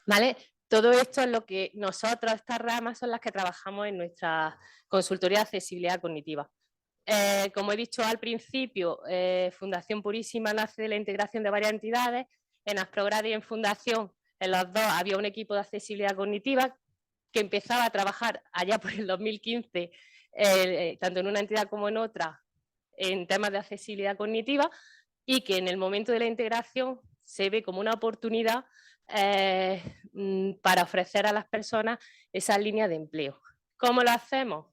Speaker 12: ¿Vale? Todo esto es lo que nosotros, estas ramas, son las que trabajamos en nuestra consultoría de accesibilidad cognitiva. Como he dicho al principio, Fundación Purísima nace de la integración de varias entidades. En Asprograd y en Fundación, en los dos, había un equipo de accesibilidad cognitiva que empezaba a trabajar allá por el 2015, tanto en una entidad como en otra, en temas de accesibilidad cognitiva, y que en el momento de la integración se ve como una oportunidad para ofrecer a las personas esa línea de empleo. ¿Cómo lo hacemos?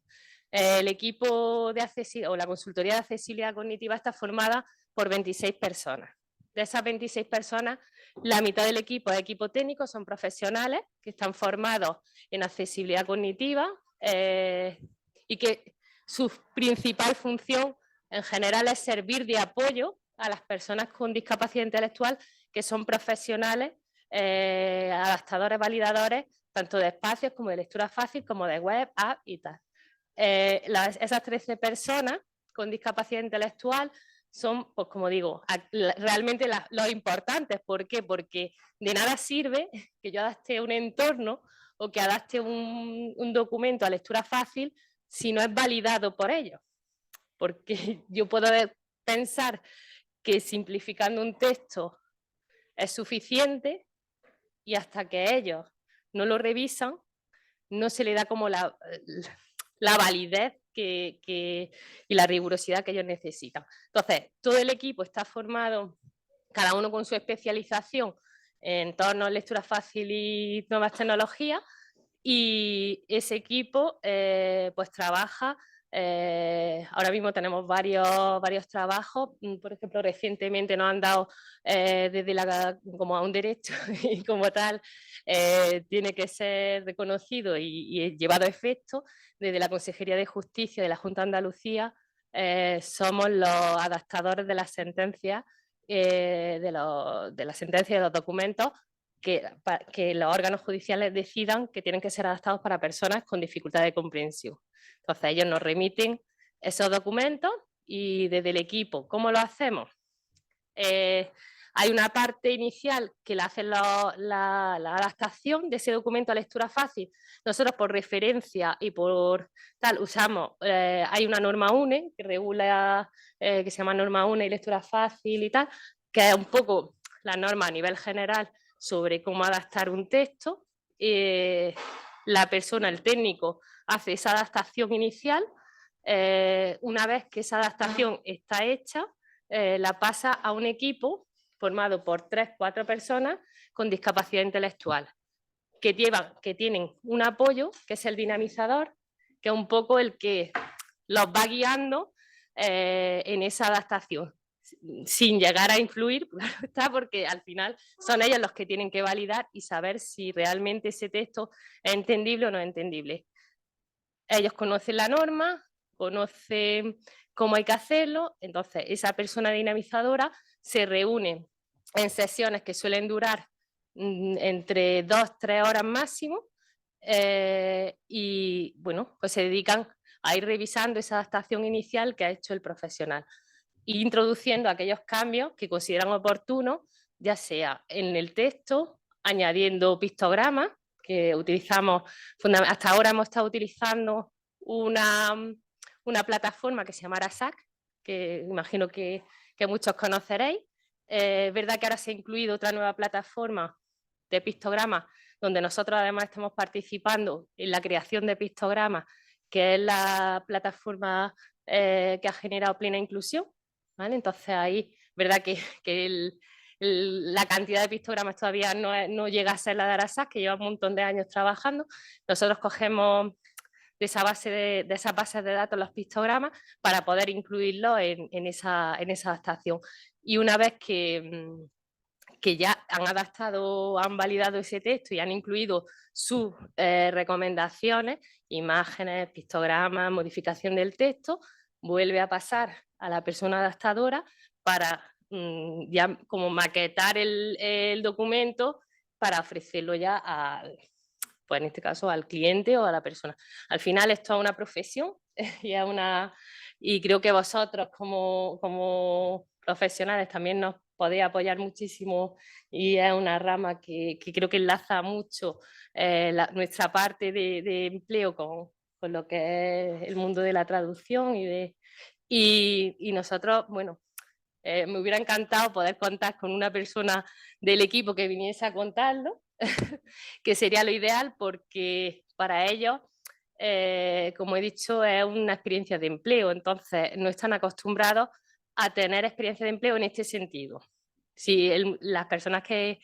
Speaker 12: El equipo de accesibilidad o la consultoría de accesibilidad cognitiva está formada por 26 personas. De esas 26 personas, la mitad del equipo es equipo técnico, son profesionales que están formados en accesibilidad cognitiva y que su principal función en general es servir de apoyo a las personas con discapacidad intelectual, que son profesionales, adaptadores, validadores, tanto de espacios como de lectura fácil, como de web, app y tal. Esas 13 personas con discapacidad intelectual son, pues como digo, realmente los importantes. ¿Por qué? Porque de nada sirve que yo adapte un entorno o que adapte un documento a lectura fácil si no es validado por ellos. Porque yo puedo pensar que simplificando un texto es suficiente y hasta que ellos no lo revisan, no se le da como la validez y la rigurosidad que ellos necesitan. Entonces, todo el equipo está formado, cada uno con su especialización en torno a lectura fácil y nuevas tecnologías, y ese equipo pues trabaja. Ahora mismo tenemos varios trabajos. Por ejemplo, recientemente nos han dado como a un derecho y como tal tiene que ser reconocido y llevado a efecto. Desde la Consejería de Justicia de la Junta de Andalucía somos los adaptadores de las sentencias de los documentos que los órganos judiciales decidan que tienen que ser adaptados para personas con dificultad de comprensión. Entonces ellos nos remiten esos documentos y desde el equipo, ¿cómo lo hacemos? Hay una parte inicial que la hace la adaptación de ese documento a lectura fácil. Nosotros por referencia y por tal usamos, hay una norma UNE que regula, que se llama norma UNE y lectura fácil y tal, que es un poco la norma a nivel general sobre cómo adaptar un texto. La persona, el técnico, hace esa adaptación inicial. Una vez que esa adaptación está hecha, la pasa a un equipo formado por 3-4 personas con discapacidad intelectual, que tienen un apoyo, que es el dinamizador, que es un poco el que los va guiando en esa adaptación, sin llegar a influir, claro está, porque al final son ellos los que tienen que validar y saber si realmente ese texto es entendible o no es entendible. Ellos conocen la norma, conocen cómo hay que hacerlo, entonces esa persona dinamizadora se reúne en sesiones que suelen durar entre 2-3 horas máximo y bueno, pues se dedican a ir revisando esa adaptación inicial que ha hecho el profesional e introduciendo aquellos cambios que consideran oportunos, ya sea en el texto, añadiendo pictogramas, que utilizamos, hasta ahora hemos estado utilizando una plataforma que se llama Arasac, que imagino que muchos conoceréis. Es verdad que ahora se ha incluido otra nueva plataforma de pictogramas, donde nosotros además estamos participando en la creación de pictogramas, que es la plataforma que ha generado Plena Inclusión, ¿vale? Entonces ahí, verdad que la cantidad de pictogramas todavía no llega a ser la de Arasás, que lleva un montón de años trabajando. Nosotros cogemos de esas bases de datos los pictogramas para poder incluirlos en esa adaptación. Y una vez que ya han adaptado, han validado ese texto y han incluido sus recomendaciones, imágenes, pictogramas, modificación del texto, vuelve a pasar a la persona adaptadora para ya como maquetar el documento para ofrecerlo ya pues en este caso al cliente o a la persona. Al final esto es una profesión y creo que vosotros como profesionales también nos podéis apoyar muchísimo y es una rama que creo que enlaza mucho nuestra parte de empleo con lo que es el mundo de la traducción y nosotros, bueno, me hubiera encantado poder contar con una persona del equipo que viniese a contarlo, que sería lo ideal porque para ellos, como he dicho, es una experiencia de empleo, entonces no están acostumbrados a tener experiencia de empleo en este sentido. Si las personas que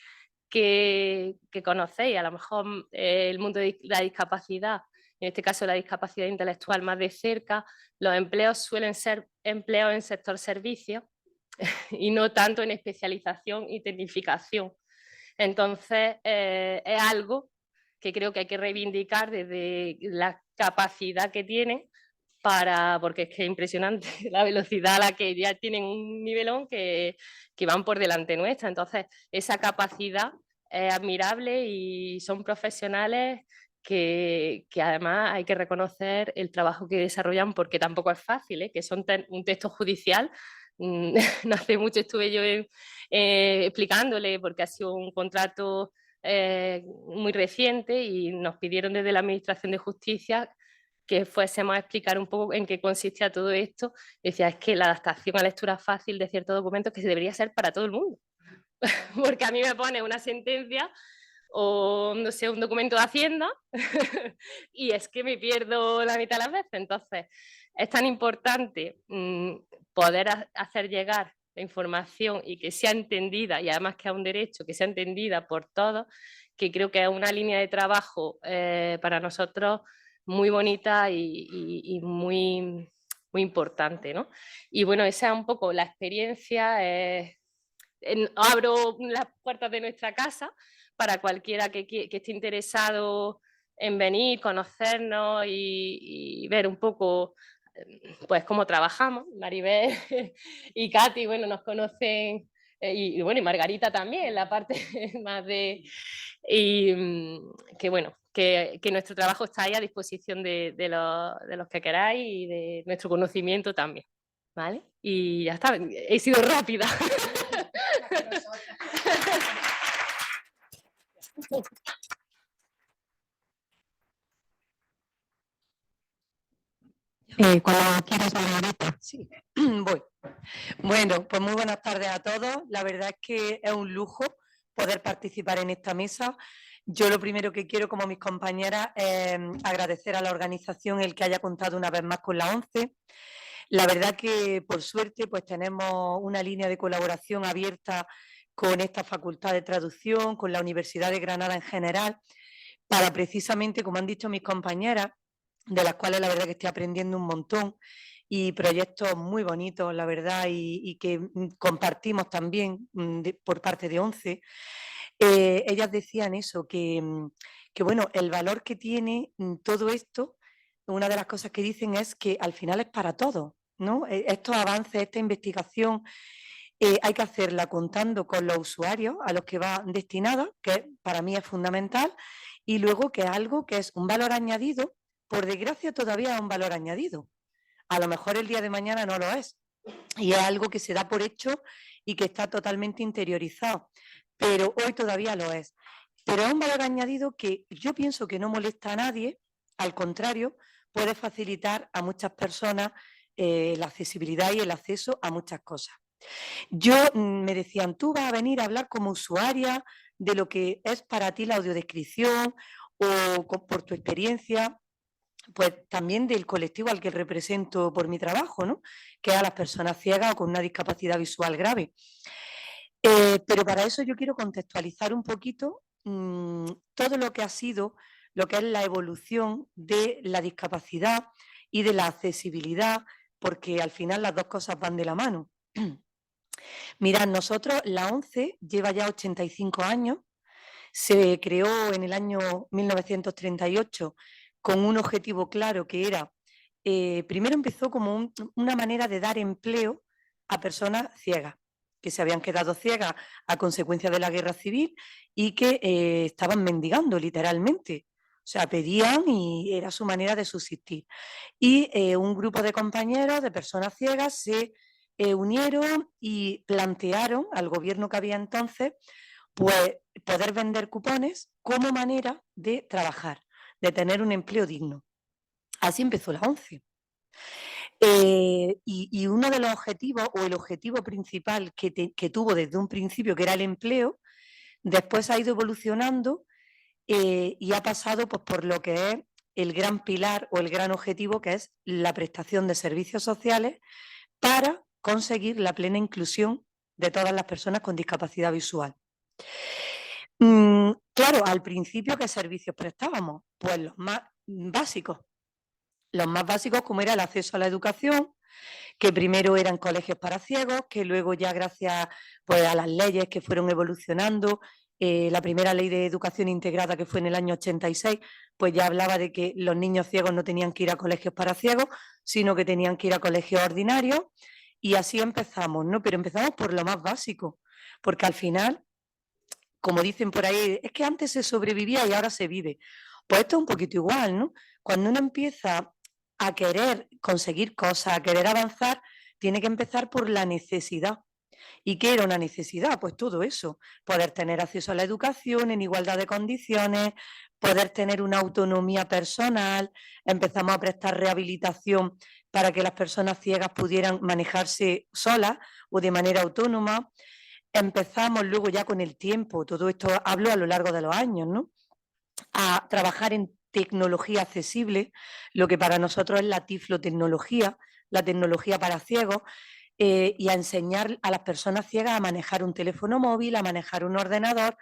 Speaker 12: conocéis, a lo mejor el mundo de la discapacidad, en este caso la discapacidad intelectual más de cerca, los empleos suelen ser empleos en sector servicios y no tanto en especialización y tecnificación. Entonces, es algo que creo que hay que reivindicar desde la capacidad que tienen porque es que es impresionante la velocidad a la que ya tienen un nivelón que van por delante nuestra. Entonces, esa capacidad es admirable y son profesionales que además hay que reconocer el trabajo que desarrollan porque tampoco es fácil, que son un texto judicial. No hace mucho estuve yo explicándole porque ha sido un contrato muy reciente y nos pidieron desde la Administración de Justicia que fuésemos a explicar un poco en qué consistía todo esto. Decía, es que la adaptación a lectura fácil de ciertos documentos que debería ser para todo el mundo. Porque a mí me pone una sentencia o, no sé, un documento de Hacienda y es que me pierdo la mitad de las veces. Entonces, es tan importante poder hacer llegar la información y que sea entendida, y además que es un derecho, que sea entendida por todos, que creo que es una línea de trabajo para nosotros muy bonita y muy importante, ¿no? Y bueno, esa es un poco la experiencia. Abro las puertas de nuestra casa para cualquiera que esté interesado en venir, conocernos y ver un poco pues cómo trabajamos. Maribel y Katy, bueno, nos conocen y bueno, y Margarita también, la parte más de... Y que bueno, que nuestro trabajo está ahí a disposición de los que queráis y de nuestro conocimiento también, ¿vale? Y ya está, he sido rápida.
Speaker 10: Cuando quieras, Margarita.
Speaker 13: Sí, voy. Bueno, pues muy buenas tardes a todos. La verdad es que es un lujo poder participar en esta mesa. Yo lo primero que quiero, como mis compañeras, es agradecer a la organización el que haya contado una vez más con la ONCE. La verdad que, por suerte, pues tenemos una línea de colaboración abierta con esta Facultad de Traducción, con la Universidad de Granada en general, para precisamente, como han dicho mis compañeras, de las cuales la verdad que estoy aprendiendo un montón, y proyectos muy bonitos, la verdad, y que compartimos también por parte de ONCE. Ellas decían eso, que bueno, el valor que tiene todo esto, una de las cosas que dicen es que al final es para todos, ¿no? Estos avances, esta investigación, hay que hacerla contando con los usuarios a los que va destinada, que para mí es fundamental, y luego que es algo que es un valor añadido, por desgracia todavía es un valor añadido. A lo mejor el día de mañana no lo es, y es algo que se da por hecho y que está totalmente interiorizado, pero hoy todavía lo es. Pero es un valor añadido que yo pienso que no molesta a nadie, al contrario, puede facilitar a muchas personas la accesibilidad y el acceso a muchas cosas. Me decían, tú vas a venir a hablar como usuaria de lo que es para ti la audiodescripción o por tu experiencia, pues también del colectivo al que represento por mi trabajo, ¿no? Que es a las personas ciegas o con una discapacidad visual grave. Pero para eso yo quiero contextualizar un poquito todo lo que ha sido, lo que es la evolución de la discapacidad y de la accesibilidad, porque al final las dos cosas van de la mano. Mirad, nosotros, la ONCE lleva ya 85 años, se creó en el año 1938 con un objetivo claro que era, primero empezó como una manera de dar empleo a personas ciegas, que se habían quedado ciegas a consecuencia de la guerra civil y que estaban mendigando literalmente. O sea, pedían y era su manera de subsistir. Y un grupo de compañeros, de personas ciegas, se unieron y plantearon al gobierno que había entonces, pues, poder vender cupones como manera de trabajar, de tener un empleo digno. Así empezó la ONCE. Y uno de los objetivos, o el objetivo principal que tuvo desde un principio, que era el empleo, después ha ido evolucionando y ha pasado pues, por lo que es el gran pilar o el gran objetivo, que es la prestación de servicios sociales para conseguir la plena inclusión de todas las personas con discapacidad visual. Claro, al principio, ¿qué servicios prestábamos? Pues los más básicos. Los más básicos, como era el acceso a la educación, que primero eran colegios para ciegos, que luego ya gracias pues, a las leyes que fueron evolucionando, la primera ley de educación integrada que fue en el año 86, pues ya hablaba de que los niños ciegos no tenían que ir a colegios para ciegos, sino que tenían que ir a colegios ordinarios, y así empezamos, ¿no? Pero empezamos por lo más básico, porque al final, como dicen por ahí, es que antes se sobrevivía y ahora se vive. Pues esto es un poquito igual, ¿no? Cuando uno empieza a querer conseguir cosas, a querer avanzar, tiene que empezar por la necesidad. ¿Y qué era una necesidad? Pues todo eso, poder tener acceso a la educación en igualdad de condiciones, poder tener una autonomía personal, empezamos a prestar rehabilitación para que las personas ciegas pudieran manejarse solas o de manera autónoma. Empezamos luego ya con el tiempo, todo esto hablo a lo largo de los años, ¿no? A trabajar en tecnología accesible, lo que para nosotros es la tiflotecnología, la tecnología para ciegos, y a enseñar a las personas ciegas a manejar un teléfono móvil, a manejar un ordenador.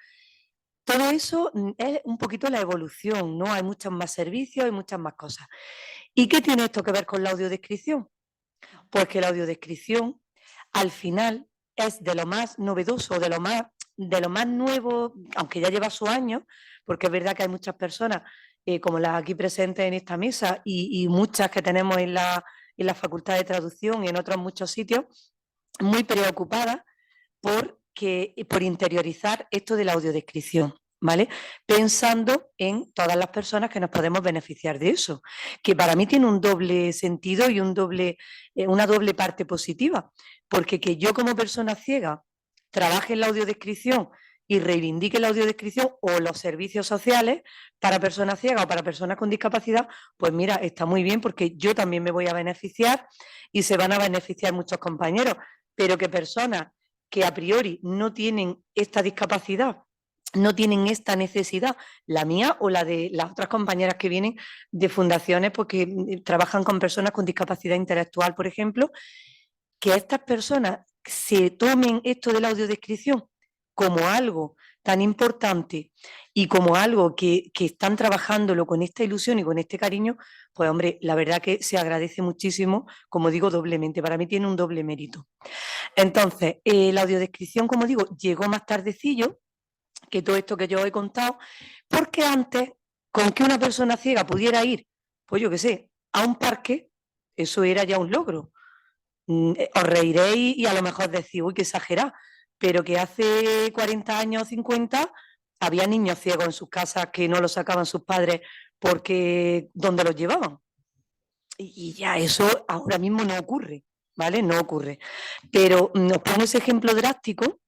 Speaker 13: Todo eso es un poquito la evolución, ¿no? Hay muchos más servicios, hay muchas más cosas. ¿Y qué tiene esto que ver con la audiodescripción? Pues que la audiodescripción, al final, es de lo más novedoso, de lo más nuevo, aunque ya lleva sus años, porque es verdad que hay muchas personas, como las aquí presentes en esta mesa y muchas que tenemos en la Facultad de Traducción y en otros muchos sitios, muy preocupadas por interiorizar esto de la audiodescripción, ¿vale? Pensando en todas las personas que nos podemos beneficiar de eso, que para mí tiene un doble sentido y una doble parte positiva, porque que yo como persona ciega trabaje en la audiodescripción y reivindique la audiodescripción o los servicios sociales para personas ciegas o para personas con discapacidad, pues mira, está muy bien porque yo también me voy a beneficiar y se van a beneficiar muchos compañeros, pero que personas que a priori no tienen esta discapacidad, no tienen esta necesidad, la mía o la de las otras compañeras que vienen de fundaciones porque trabajan con personas con discapacidad intelectual, por ejemplo, que estas personas se tomen esto de la audiodescripción como algo tan importante y como algo que están trabajándolo con esta ilusión y con este cariño, pues hombre, la verdad que se agradece muchísimo, como digo, doblemente, para mí tiene un doble mérito. Entonces, la audiodescripción, como digo, llegó más tardecillo que todo esto que yo os he contado, porque antes, con que una persona ciega pudiera ir, pues yo qué sé, a un parque, eso era ya un logro. Os reiréis y a lo mejor decís, uy, qué exagerado, pero que hace 40 años o 50 había niños ciegos en sus casas que no los sacaban sus padres porque ¿dónde los llevaban? Y ya eso ahora mismo no ocurre, ¿vale? No ocurre. Pero os pongo ese ejemplo drástico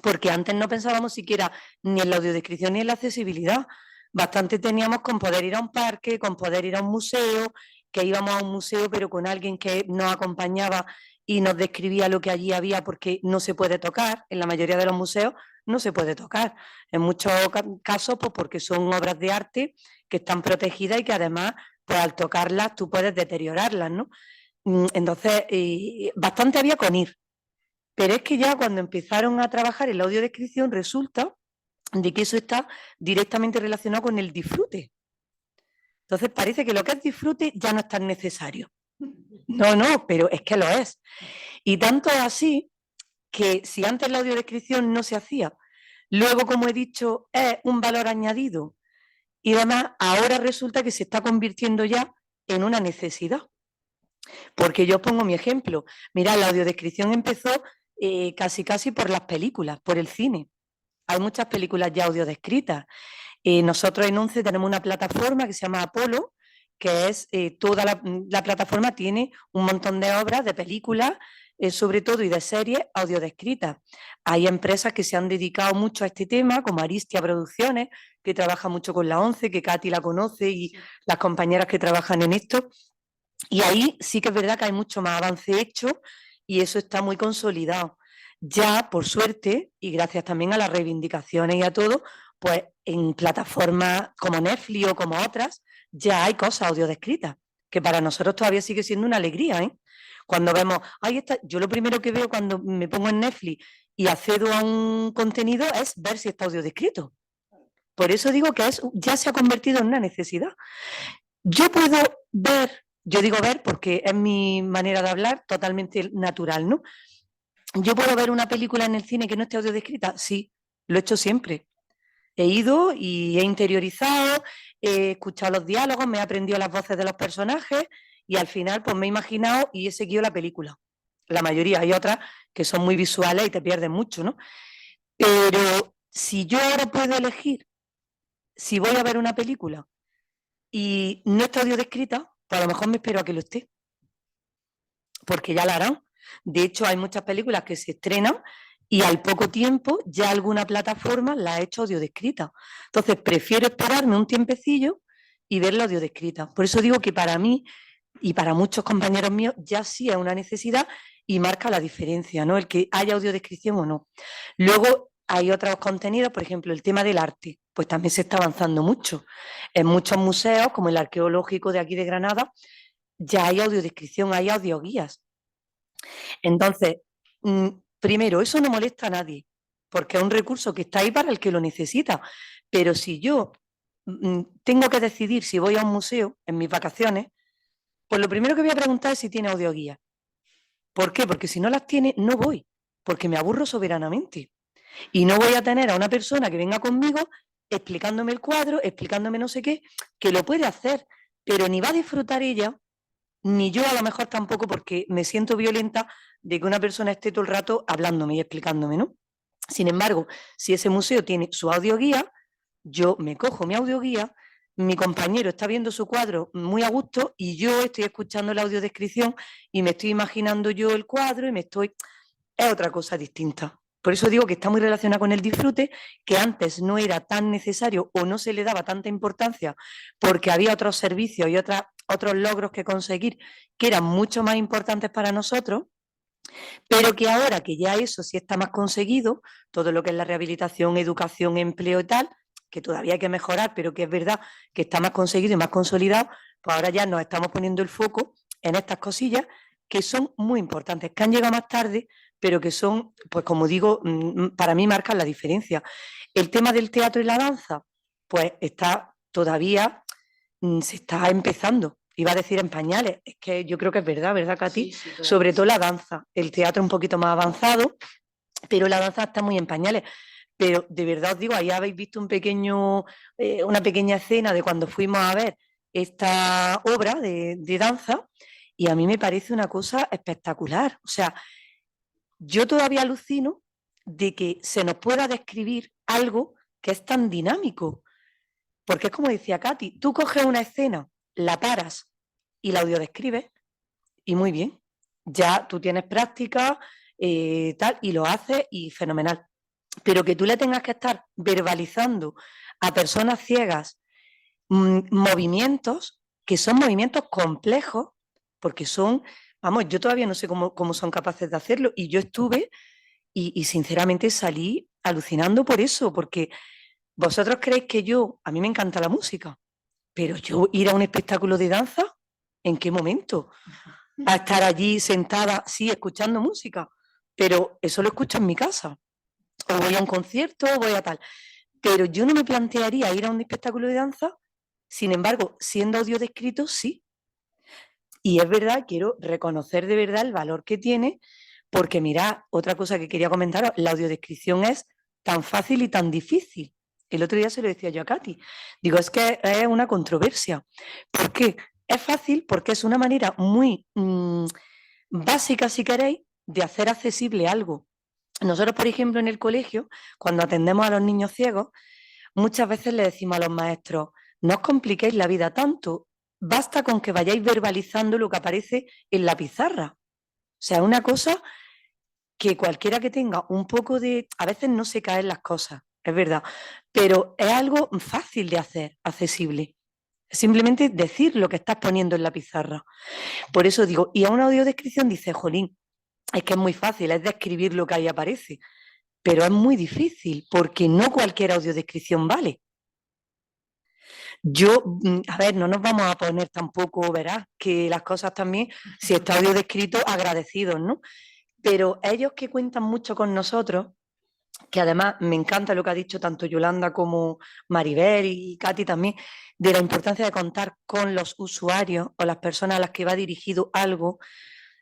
Speaker 13: porque antes no pensábamos siquiera ni en la audiodescripción ni en la accesibilidad. Bastante teníamos con poder ir a un parque, con poder ir a un museo, que íbamos a un museo pero con alguien que nos acompañaba y nos describía lo que allí había porque no se puede tocar. En la mayoría de los museos no se puede tocar. En muchos casos pues porque son obras de arte que están protegidas y que además pues al tocarlas tú puedes deteriorarlas, ¿no? Entonces bastante había con ir. Pero es que ya cuando empezaron a trabajar en la audiodescripción resulta de que eso está directamente relacionado con el disfrute. Entonces parece que lo que es disfrute ya no es tan necesario. No, pero es que lo es. Y tanto es así que si antes la audiodescripción no se hacía, luego, como he dicho, es un valor añadido y además ahora resulta que se está convirtiendo ya en una necesidad. Porque yo os pongo mi ejemplo. Mirad, la audiodescripción empezó casi por las películas, por el cine. Hay muchas películas ya audiodescritas. Nosotros en ONCE tenemos una plataforma que se llama Apolo, que es toda la plataforma tiene un montón de obras, de películas, sobre todo, y de series audiodescritas. Hay empresas que se han dedicado mucho a este tema, como Aristia Producciones, que trabaja mucho con la ONCE, que Katy la conoce, y las compañeras que trabajan en esto. Y ahí sí que es verdad que hay mucho más avance hecho y eso está muy consolidado. Ya, por suerte, y gracias también a las reivindicaciones y a todo, pues en plataformas como Netflix o como otras, ya hay cosas audiodescritas, que para nosotros todavía sigue siendo una alegría, ¿eh? Cuando vemos, ahí está, yo lo primero que veo cuando me pongo en Netflix y accedo a un contenido es ver si está audiodescrito. Por eso digo que ya se ha convertido en una necesidad. Yo puedo ver, yo digo ver porque es mi manera de hablar totalmente natural, ¿no? ¿Yo puedo ver una película en el cine que no esté audiodescrita? Sí, lo he hecho siempre. He ido y he interiorizado, he escuchado los diálogos, me he aprendido las voces de los personajes y al final pues me he imaginado y he seguido la película. La mayoría, hay otras que son muy visuales y te pierden mucho, ¿no? Pero si yo ahora puedo elegir si voy a ver una película y no está audiodescrita, pues a lo mejor me espero a que lo esté. Porque ya la harán. De hecho, hay muchas películas que se estrenan y al poco tiempo ya alguna plataforma la ha hecho audiodescrita. Entonces, prefiero esperarme un tiempecillo y verla audiodescrita. Por eso digo que para mí y para muchos compañeros míos ya sí es una necesidad y marca la diferencia, ¿no? El que haya audiodescripción o no. Luego hay otros contenidos, por ejemplo, el tema del arte, pues también se está avanzando mucho. En muchos museos, como el arqueológico de aquí de Granada, ya hay audiodescripción, hay audioguías. Entonces, primero, eso no molesta a nadie, porque es un recurso que está ahí para el que lo necesita. Pero si yo tengo que decidir si voy a un museo en mis vacaciones, pues lo primero que voy a preguntar es si tiene audioguía. ¿Por qué? Porque si no las tiene, no voy, porque me aburro soberanamente. Y no voy a tener a una persona que venga conmigo explicándome el cuadro, explicándome no sé qué, que lo puede hacer, pero ni va a disfrutar ella, ni yo a lo mejor tampoco, porque me siento violenta de que una persona esté todo el rato hablándome y explicándome, ¿no? Sin embargo, si ese museo tiene su audioguía, yo me cojo mi audioguía, mi compañero está viendo su cuadro muy a gusto y yo estoy escuchando la audiodescripción y me estoy imaginando yo el cuadro y es otra cosa distinta. Por eso digo que está muy relacionada con el disfrute, que antes no era tan necesario o no se le daba tanta importancia porque había otros servicios y otros logros que conseguir que eran mucho más importantes para nosotros, pero que ahora que ya eso sí está más conseguido, todo lo que es la rehabilitación, educación, empleo y tal, que todavía hay que mejorar, pero que es verdad que está más conseguido y más consolidado, pues ahora ya nos estamos poniendo el foco en estas cosillas que son muy importantes, que han llegado más tarde, pero que son, pues como digo, para mí marcan la diferencia. El tema del teatro y la danza, pues está todavía, se está empezando. Iba a decir en pañales, es que yo creo que es verdad, ¿verdad, Katy? Sí, sobre todo la danza. El teatro un poquito más avanzado, pero la danza está muy en pañales. Pero de verdad os digo, ahí habéis visto una pequeña escena de cuando fuimos a ver esta obra de danza y a mí me parece una cosa espectacular. O sea, yo todavía alucino de que se nos pueda describir algo que es tan dinámico. Porque es como decía Katy, tú coges una escena, la paras y la audiodescribes y muy bien. Ya tú tienes práctica tal y lo haces y fenomenal. Pero que tú le tengas que estar verbalizando a personas ciegas movimientos que son movimientos complejos, porque son, vamos, yo todavía no sé cómo son capaces de hacerlo y yo estuve y sinceramente salí alucinando por eso, porque vosotros creéis que a mí me encanta la música, pero yo ir a un espectáculo de danza, ¿en qué momento? A estar allí sentada, sí, escuchando música. pero eso lo escucho en mi casa. O voy a un concierto, o voy a tal. Pero yo no me plantearía ir a un espectáculo de danza, sin embargo, siendo audiodescrito, sí. Y es verdad, quiero reconocer de verdad el valor que tiene, porque mirad, otra cosa que quería comentaros, la audiodescripción es tan fácil y tan difícil. El otro día se lo decía yo a Katy. Digo, es que es una controversia. ¿Por qué? Es fácil porque es una manera muy básica, si queréis, de hacer accesible algo. Nosotros, por ejemplo, en el colegio, cuando atendemos a los niños ciegos, muchas veces le decimos a los maestros, no os compliquéis la vida tanto, basta con que vayáis verbalizando lo que aparece en la pizarra. O sea, es una cosa que cualquiera que tenga un poco de... A veces no se caen las cosas, es verdad, pero es algo fácil de hacer, accesible. Simplemente decir lo que estás poniendo en la pizarra. Por eso digo, y a una audiodescripción dice, jolín, es que es muy fácil, es describir lo que ahí aparece, pero es muy difícil porque no cualquier audiodescripción vale. Yo, a ver, no nos vamos a poner tampoco, verás, que las cosas también, si está audiodescrito, agradecidos, ¿no? Pero ellos que cuentan mucho con nosotros, que además me encanta lo que ha dicho tanto Yolanda como Maribel y Katy también, de la importancia de contar con los usuarios o las personas a las que va dirigido algo,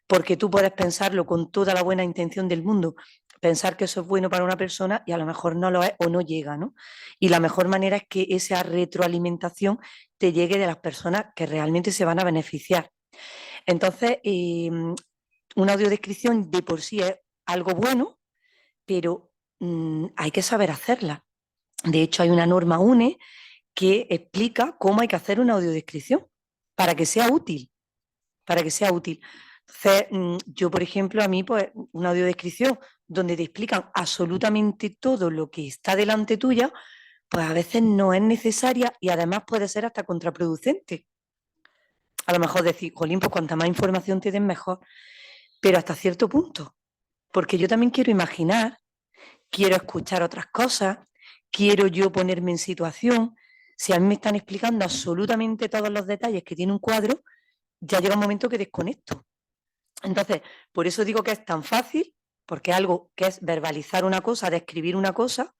Speaker 13: porque tú puedes pensarlo con toda la buena intención del mundo, pensar que eso es bueno para una persona y a lo mejor no lo es o no llega, ¿no? Y la mejor manera es que esa retroalimentación te llegue de las personas que realmente se van a beneficiar. Entonces, una audiodescripción de por sí es algo bueno, pero hay que saber hacerla. De hecho, hay una norma UNE que explica cómo hay que hacer una audiodescripción para que sea útil, para que sea útil. Entonces, yo, por ejemplo, a mí, pues, una audiodescripción donde te explican absolutamente todo lo que está delante tuya, pues a veces no es necesaria y además puede ser hasta contraproducente. A lo mejor decir, jolín, pues cuanta más información te den mejor, pero hasta cierto punto, porque yo también quiero imaginar, quiero escuchar otras cosas, quiero yo ponerme en situación. Si a mí me están explicando absolutamente todos los detalles que tiene un cuadro, ya llega un momento que desconecto. Entonces, por eso digo que es tan fácil, porque es algo que es verbalizar una cosa, describir una cosa,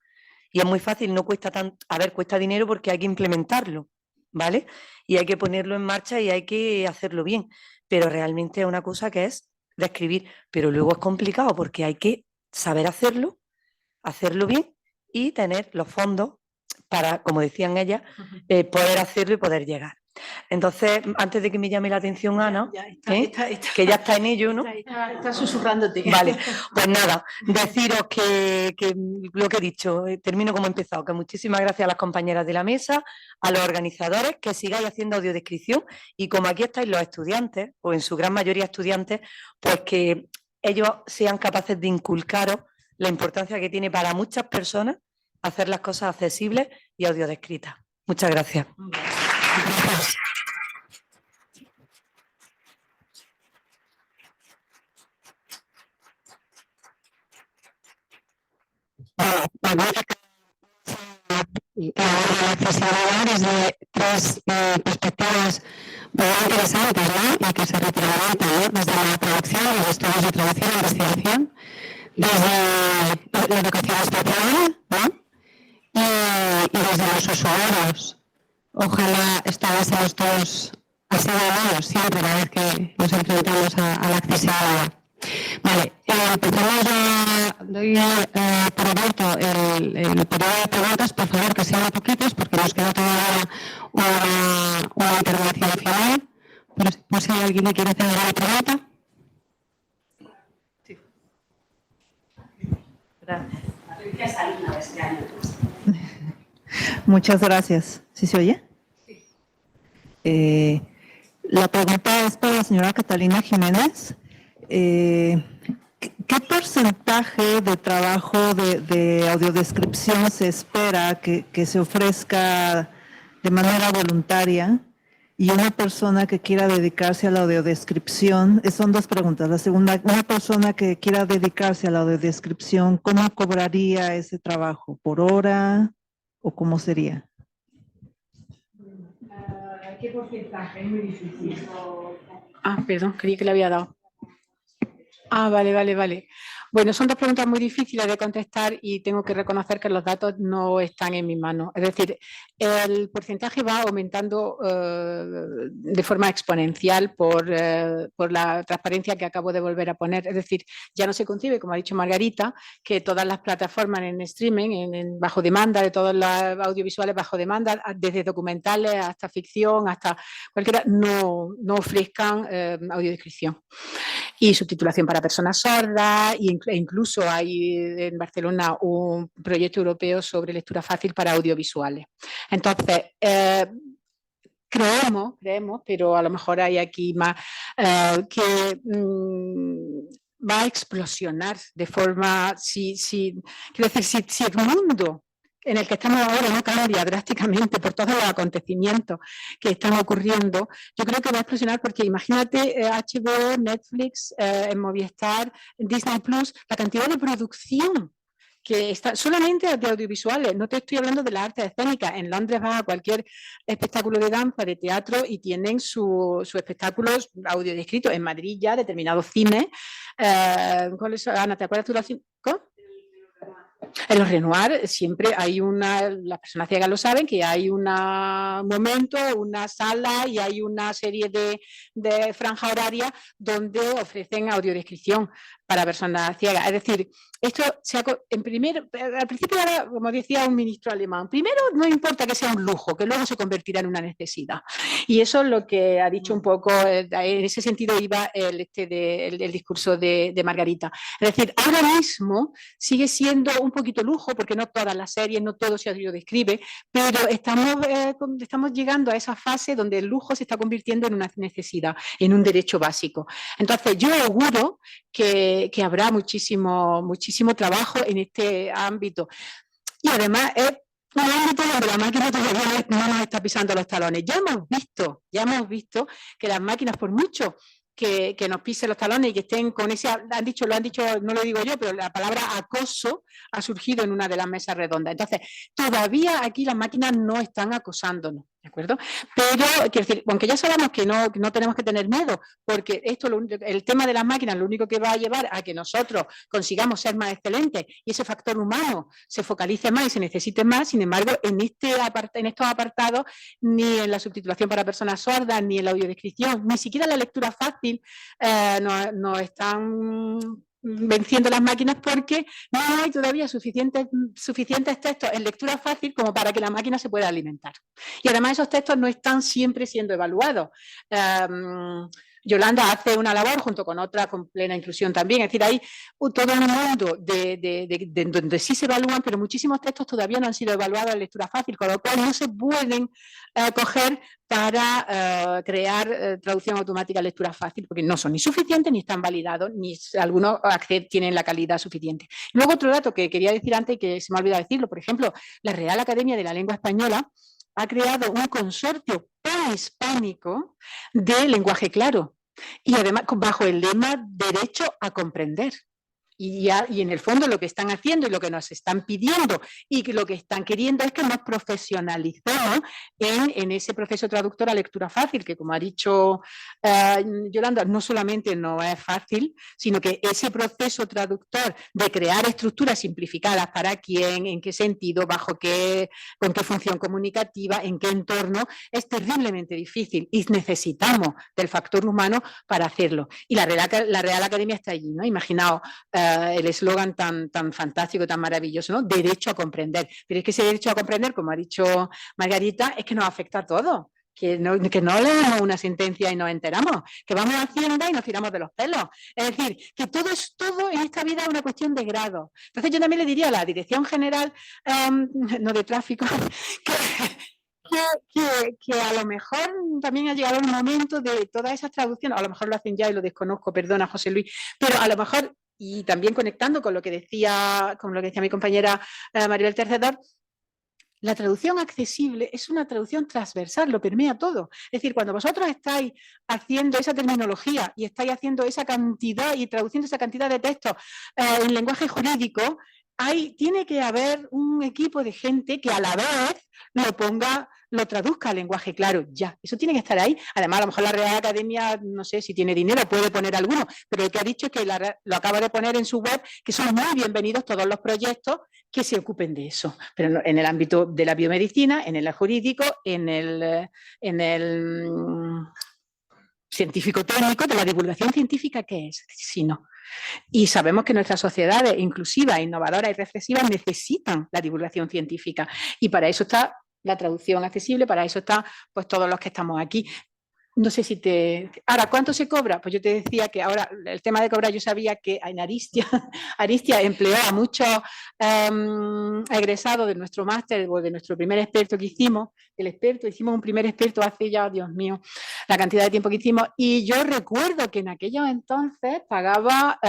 Speaker 13: y es muy fácil, no cuesta tanto, a ver, cuesta dinero porque hay que implementarlo, ¿vale? Y hay que ponerlo en marcha y hay que hacerlo bien, pero realmente es una cosa que es describir, pero luego es complicado porque hay que saber hacerlo bien y tener los fondos para, como decían ellas, poder hacerlo y poder llegar. Entonces, antes de que me llame la atención Ana, que ya está en ello, ¿no?
Speaker 2: Está susurrándote.
Speaker 13: Vale, pues nada, deciros que lo que he dicho, termino como he empezado, que muchísimas gracias a las compañeras de la mesa, a los organizadores, que sigáis haciendo audiodescripción y como aquí estáis los estudiantes, o en su gran mayoría estudiantes, pues que ellos sean capaces de inculcaros la importancia que tiene para muchas personas hacer las cosas accesibles y audiodescritas. Muchas gracias.
Speaker 10: La accesibilidad desde tres perspectivas muy interesantes, ¿no? Y que se retroalimentan, ¿no? Desde la traducción, los estudios de traducción e investigación, desde la educación especial, ¿no? Y desde los usuarios. Ojalá estableciéramos todos así de manos siempre cada vez que nos enfrentamos a la accesibilidad. Vale, empezamos a doy por abierto el periodo de preguntas, por favor que sean poquitos porque nos queda todavía una intervención final. Por si alguien le quiere hacer alguna pregunta.
Speaker 2: Sí.
Speaker 14: Muchas gracias. ¿Sí se oye? Sí. La pregunta es para la señora Catalina Jiménez. ¿Qué porcentaje de trabajo de audiodescripción se espera que se ofrezca de manera voluntaria y una persona que quiera dedicarse a la audiodescripción? Son dos preguntas. La segunda, una persona que quiera dedicarse a la audiodescripción, ¿cómo cobraría ese trabajo? ¿Por hora o cómo sería?
Speaker 2: ¿Qué porcentaje? Es muy difícil.
Speaker 11: Ah, perdón, creí que le había dado. Ah, vale. Bueno, son dos preguntas muy difíciles de contestar y tengo que reconocer que los datos no están en mis manos. Es decir, el porcentaje va aumentando de forma exponencial por la transparencia que acabo de volver a poner. Es decir, ya no se concibe, como ha dicho Margarita, que todas las plataformas en streaming, en bajo demanda, de todos los audiovisuales bajo demanda, desde documentales hasta ficción, hasta cualquiera, no ofrezcan audiodescripción y subtitulación para personas sordas, e incluso hay en Barcelona un proyecto europeo sobre lectura fácil para audiovisuales. Entonces, creemos, pero a lo mejor hay aquí más, que va a explosionar de forma, quiero decir, si el mundo en el que estamos ahora no cambia drásticamente por todos los acontecimientos que están ocurriendo, yo creo que va a explosionar porque imagínate HBO, Netflix, Movistar, Disney Plus, la cantidad de producción que está solamente de audiovisuales, no te estoy hablando de las artes escénicas. En Londres vas a cualquier espectáculo de danza, de teatro y tienen sus espectáculos audiodescritos. En Madrid ya determinados cines. Ana, ¿te acuerdas tú los cines? En los Renoir siempre hay las personas ciegas lo saben, que hay un momento, una sala y hay una serie de franja horaria donde ofrecen audiodescripción para personas ciegas. Es decir, esto al principio era, como decía un ministro alemán, primero no importa que sea un lujo, que luego se convertirá en una necesidad. Y eso es lo que ha dicho un poco, en ese sentido iba el discurso de Margarita. Es decir, ahora mismo sigue siendo un poquito lujo, porque no todas las series, no todo se audiodescribe, pero estamos llegando a esa fase donde el lujo se está convirtiendo en una necesidad, en un derecho básico. Entonces, yo auguro que habrá muchísimo trabajo en este ámbito. Y además es un ámbito donde la máquina todavía no nos está pisando los talones. Ya hemos visto que las máquinas, por mucho que nos pisen los talones y que estén con ese, lo han dicho, no lo digo yo, pero la palabra acoso ha surgido en una de las mesas redondas. Entonces, todavía aquí las máquinas no están acosándonos, ¿de acuerdo? Pero, quiero decir, aunque ya sabemos que no tenemos que tener miedo, porque el tema de las máquinas lo único que va a llevar a que nosotros consigamos ser más excelentes y ese factor humano se focalice más y se necesite más. Sin embargo, en estos apartados, ni en la subtitulación para personas sordas, ni en la audiodescripción, ni siquiera en la lectura fácil, no están venciendo las máquinas porque no hay todavía suficientes textos en lectura fácil como para que la máquina se pueda alimentar. Y además esos textos no están siempre siendo evaluados. Yolanda hace una labor junto con otra con plena inclusión también, es decir, hay todo un mundo donde sí se evalúan, pero muchísimos textos todavía no han sido evaluados en lectura fácil, con lo cual no se pueden coger para crear traducción automática en lectura fácil, porque no son ni suficientes, ni están validados, ni algunos tienen la calidad suficiente. Luego otro dato que quería decir antes y que se me ha olvidado decirlo, por ejemplo, la Real Academia de la Lengua Española ha creado un consorcio panhispánico de lenguaje claro y además bajo el lema Derecho a comprender. Y en el fondo lo que están haciendo y lo que nos están pidiendo y que lo que están queriendo es que nos profesionalicemos en ese proceso traductor a lectura fácil, que como ha dicho Yolanda, no solamente no es fácil, sino que ese proceso traductor de crear estructuras simplificadas para quién, en qué sentido, con qué función comunicativa, en qué entorno, es terriblemente difícil y necesitamos del factor humano para hacerlo. Y la Real Academia está allí, ¿no? Imaginaos el eslogan tan fantástico, tan maravilloso, ¿no? Derecho a comprender. Pero es que ese derecho a comprender, como ha dicho Margarita, es que nos afecta a todos. Que no leemos una sentencia y nos enteramos, que vamos a Hacienda y nos tiramos de los pelos. Es decir, que todo en esta vida es una cuestión de grado. Entonces yo también le diría a la Dirección General, no de Tráfico, que a lo mejor también ha llegado el momento de todas esas traducciones, a lo mejor lo hacen ya y lo desconozco, perdona José Luis, pero a lo mejor, y también conectando con lo que decía mi compañera Maribel Tercedor, la traducción accesible es una traducción transversal, lo permea todo. Es decir, cuando vosotros estáis haciendo esa terminología y estáis haciendo esa cantidad y traduciendo esa cantidad de textos en lenguaje jurídico, tiene que haber un equipo de gente que a la vez lo ponga lo traduzca al lenguaje claro, ya, eso tiene que estar ahí. Además, a lo mejor la Real Academia, no sé si tiene dinero, puede poner alguno, pero el que ha dicho es que lo acaba de poner en su web, que son muy bienvenidos todos los proyectos que se ocupen de eso, pero en el ámbito de la biomedicina, en el jurídico, en el científico-técnico, de la divulgación científica, ¿qué es? Si no. Y sabemos que nuestras sociedades inclusivas, innovadoras y reflexivas necesitan la divulgación científica y para eso está la traducción accesible, para eso está pues todos los que estamos aquí. No sé si te... Ahora, ¿cuánto se cobra? Pues yo te decía que ahora el tema de cobrar, yo sabía que en Aristia empleó a muchos egresados de nuestro máster o de nuestro primer experto que hicimos. Hicimos un primer experto hace ya, Dios mío, la cantidad de tiempo que hicimos. Y yo recuerdo que en aquellos entonces pagaba,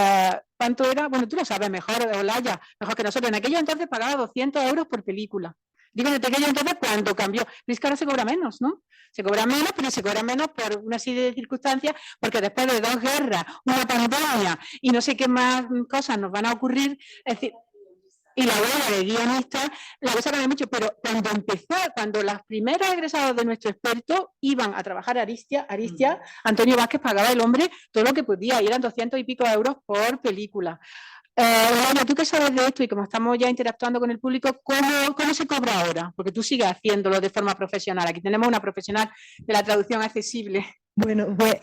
Speaker 11: ¿cuánto era? Bueno, tú lo sabes mejor, Olaya, mejor que nosotros. En aquellos entonces pagaba 200 euros por película. Digo, desde aquello entonces, cuando cambió. Pero es que ahora se cobra menos, ¿no? Se cobra menos, pero se cobra menos por una serie de circunstancias, porque después de 2 guerras, una pandemia y no sé qué más cosas nos van a ocurrir, es decir, y la huelga de guionistas, la cosa cambia mucho, pero cuando los primeros egresados de nuestro experto iban a trabajar a Aristia, Antonio Vázquez pagaba el hombre todo lo que podía, y eran 200 y pico euros por película. Bueno, tú que sabes de esto y como estamos ya interactuando con el público, ¿cómo se cobra ahora? Porque tú sigues haciéndolo de forma profesional. Aquí tenemos una profesional de la traducción accesible.
Speaker 15: Bueno, pues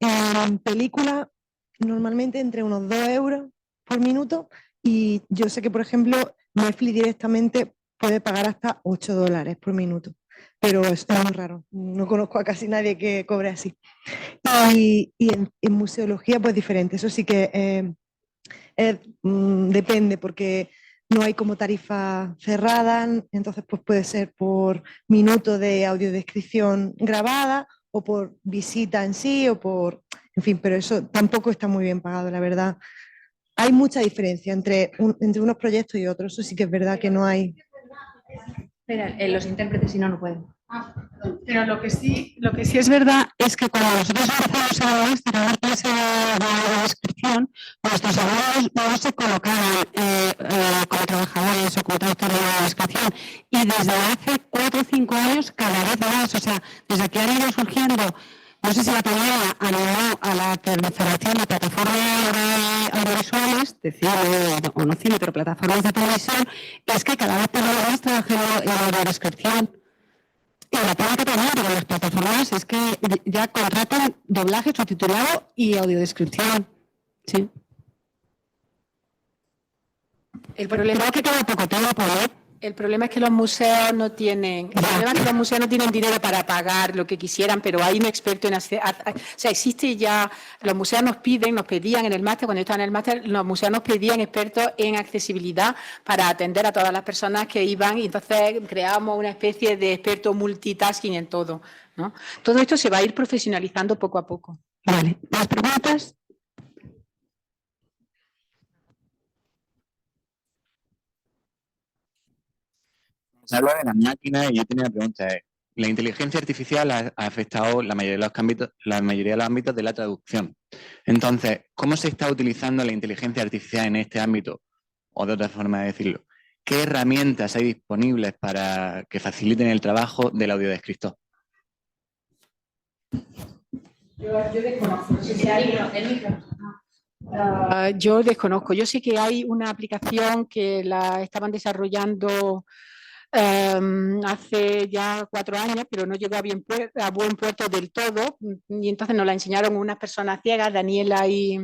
Speaker 15: en película normalmente entre unos 2 euros por minuto y yo sé que, por ejemplo, Netflix directamente puede pagar hasta $8 por minuto, pero es muy raro. No conozco a casi nadie que cobre así. Y en museología pues diferente, eso sí que... depende porque no hay como tarifa cerrada, entonces pues puede ser por minuto de audiodescripción grabada o por visita en sí o por, en fin, pero eso tampoco está muy bien pagado, la verdad. Hay mucha diferencia entre unos proyectos y otros, eso sí que es verdad que no hay.
Speaker 3: Espera, los intérpretes si no, no pueden.
Speaker 10: Pero lo que sí es verdad es que cuando nosotros empezamos a dar clase de descripción, nuestros alumnos no se colocaban como trabajadores o como traductores de descripción. Y desde hace 4 o 5 años, cada vez más, o sea, desde que han ido surgiendo, no sé si la pandemia animó a la proliferación de plataformas audiovisuales, de cine o no cine, pero plataformas de televisión, es que cada vez tenemos más trabajando en audiodescripción. Y la práctica también con las plataformas es que ya contratan doblaje, subtitulado y audiodescripción. Sí.
Speaker 11: El problema
Speaker 10: es que queda poco tiempo, ¿no?
Speaker 11: El problema es que los museos no tienen, dinero para pagar lo que quisieran, pero hay un experto en hacer, o sea, existe ya, los museos nos pedían en el máster, cuando yo estaba en el máster, los museos nos pedían expertos en accesibilidad para atender a todas las personas que iban y entonces creamos una especie de experto multitasking en todo, ¿no? Todo esto se va a ir profesionalizando poco a poco.
Speaker 10: Vale, ¿más preguntas?
Speaker 16: Se habla de las máquinas y yo tenía una pregunta. La inteligencia artificial ha afectado la mayoría de los ámbitos de la traducción. Entonces, ¿cómo se está utilizando la inteligencia artificial en este ámbito? O de otra forma de decirlo, ¿qué herramientas hay disponibles para que faciliten el trabajo del audiodescriptor?
Speaker 2: Yo desconozco, no sé si hay el micro.
Speaker 11: Yo desconozco. Yo sé que hay una aplicación que la estaban desarrollando hace ya 4 años, pero no llegó a buen puerto del todo, y entonces nos la enseñaron unas personas ciegas, Daniela y,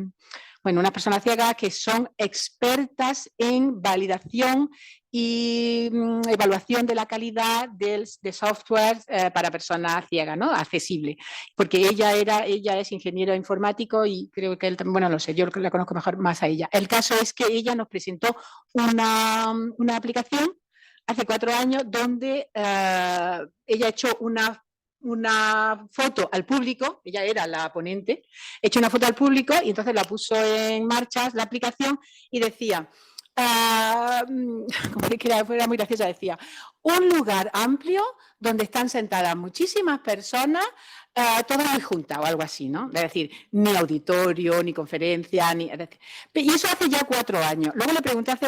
Speaker 11: bueno, unas personas ciegas que son expertas en validación y evaluación de la calidad de software para personas ciegas, ¿no? Accesible, porque ella es ingeniero informático y creo que él también, bueno, no sé, yo la conozco mejor más a ella. El caso es que ella nos presentó una aplicación hace 4 años donde ella ha hecho una foto al público, ella era la ponente, ha hecho una foto al público y entonces la puso en marcha la aplicación y decía, como que era muy graciosa, decía, un lugar amplio donde están sentadas muchísimas personas, todas muy juntas o algo así, ¿no? Es decir, ni auditorio, ni conferencia, ni... Y eso hace ya 4 años. Luego le pregunté hace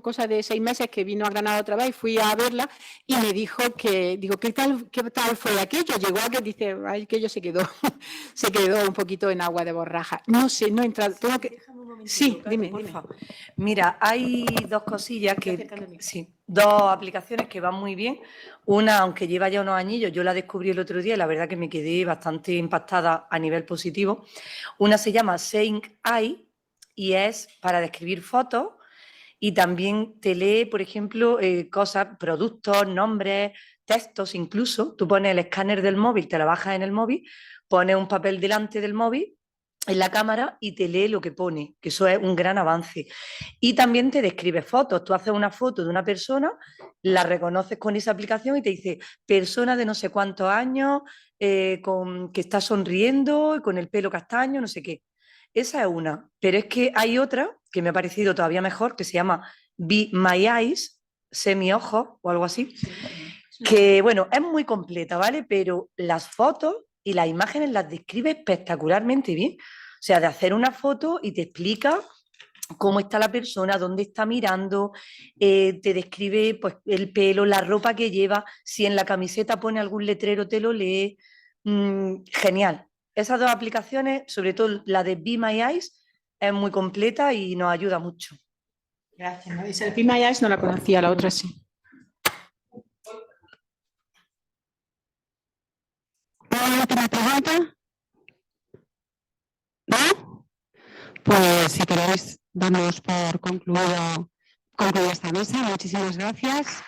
Speaker 11: cosa de 6 meses que vino a Granada otra vez y fui a verla y me dijo que, digo, ¿qué tal fue aquello? Llegó a que dice, ay, aquello se quedó un poquito en agua de borraja. No sé, no he entrado, tengo que... Sí, dime.
Speaker 13: Mira, hay 2 cosillas que... Sí, 2 aplicaciones que van muy bien. Una, aunque lleva ya unos añillos, yo la descubrí el otro día y la verdad que me quedé bastante impactada a nivel positivo. Una se llama Seeing Eye y es para describir fotos y también te lee, por ejemplo, cosas, productos, nombres, textos incluso. Tú pones el escáner del móvil, te lo bajas en el móvil, pones un papel delante del móvil en la cámara y te lee lo que pone, que eso es un gran avance. Y también te describe fotos. Tú haces una foto de una persona, la reconoces con esa aplicación y te dice persona de no sé cuántos años, que está sonriendo, con el pelo castaño, no sé qué. Esa es una. Pero es que hay otra que me ha parecido todavía mejor, que se llama Be My Eyes, sé mi ojo o algo así, que bueno, es muy completa, ¿vale? Pero las fotos y las imágenes las describe espectacularmente bien. O sea, de hacer una foto y te explica cómo está la persona, dónde está mirando, te describe pues, el pelo, la ropa que lleva, si en la camiseta pone algún letrero te lo lee. Genial. Esas 2 aplicaciones, sobre todo la de Be My Eyes, es muy completa y nos ayuda mucho.
Speaker 11: Gracias. Esa de Be My Eyes no la conocía, la otra sí.
Speaker 10: ¿Una última pregunta? ¿No? Pues si queréis, damos por concluida esta mesa. Muchísimas gracias.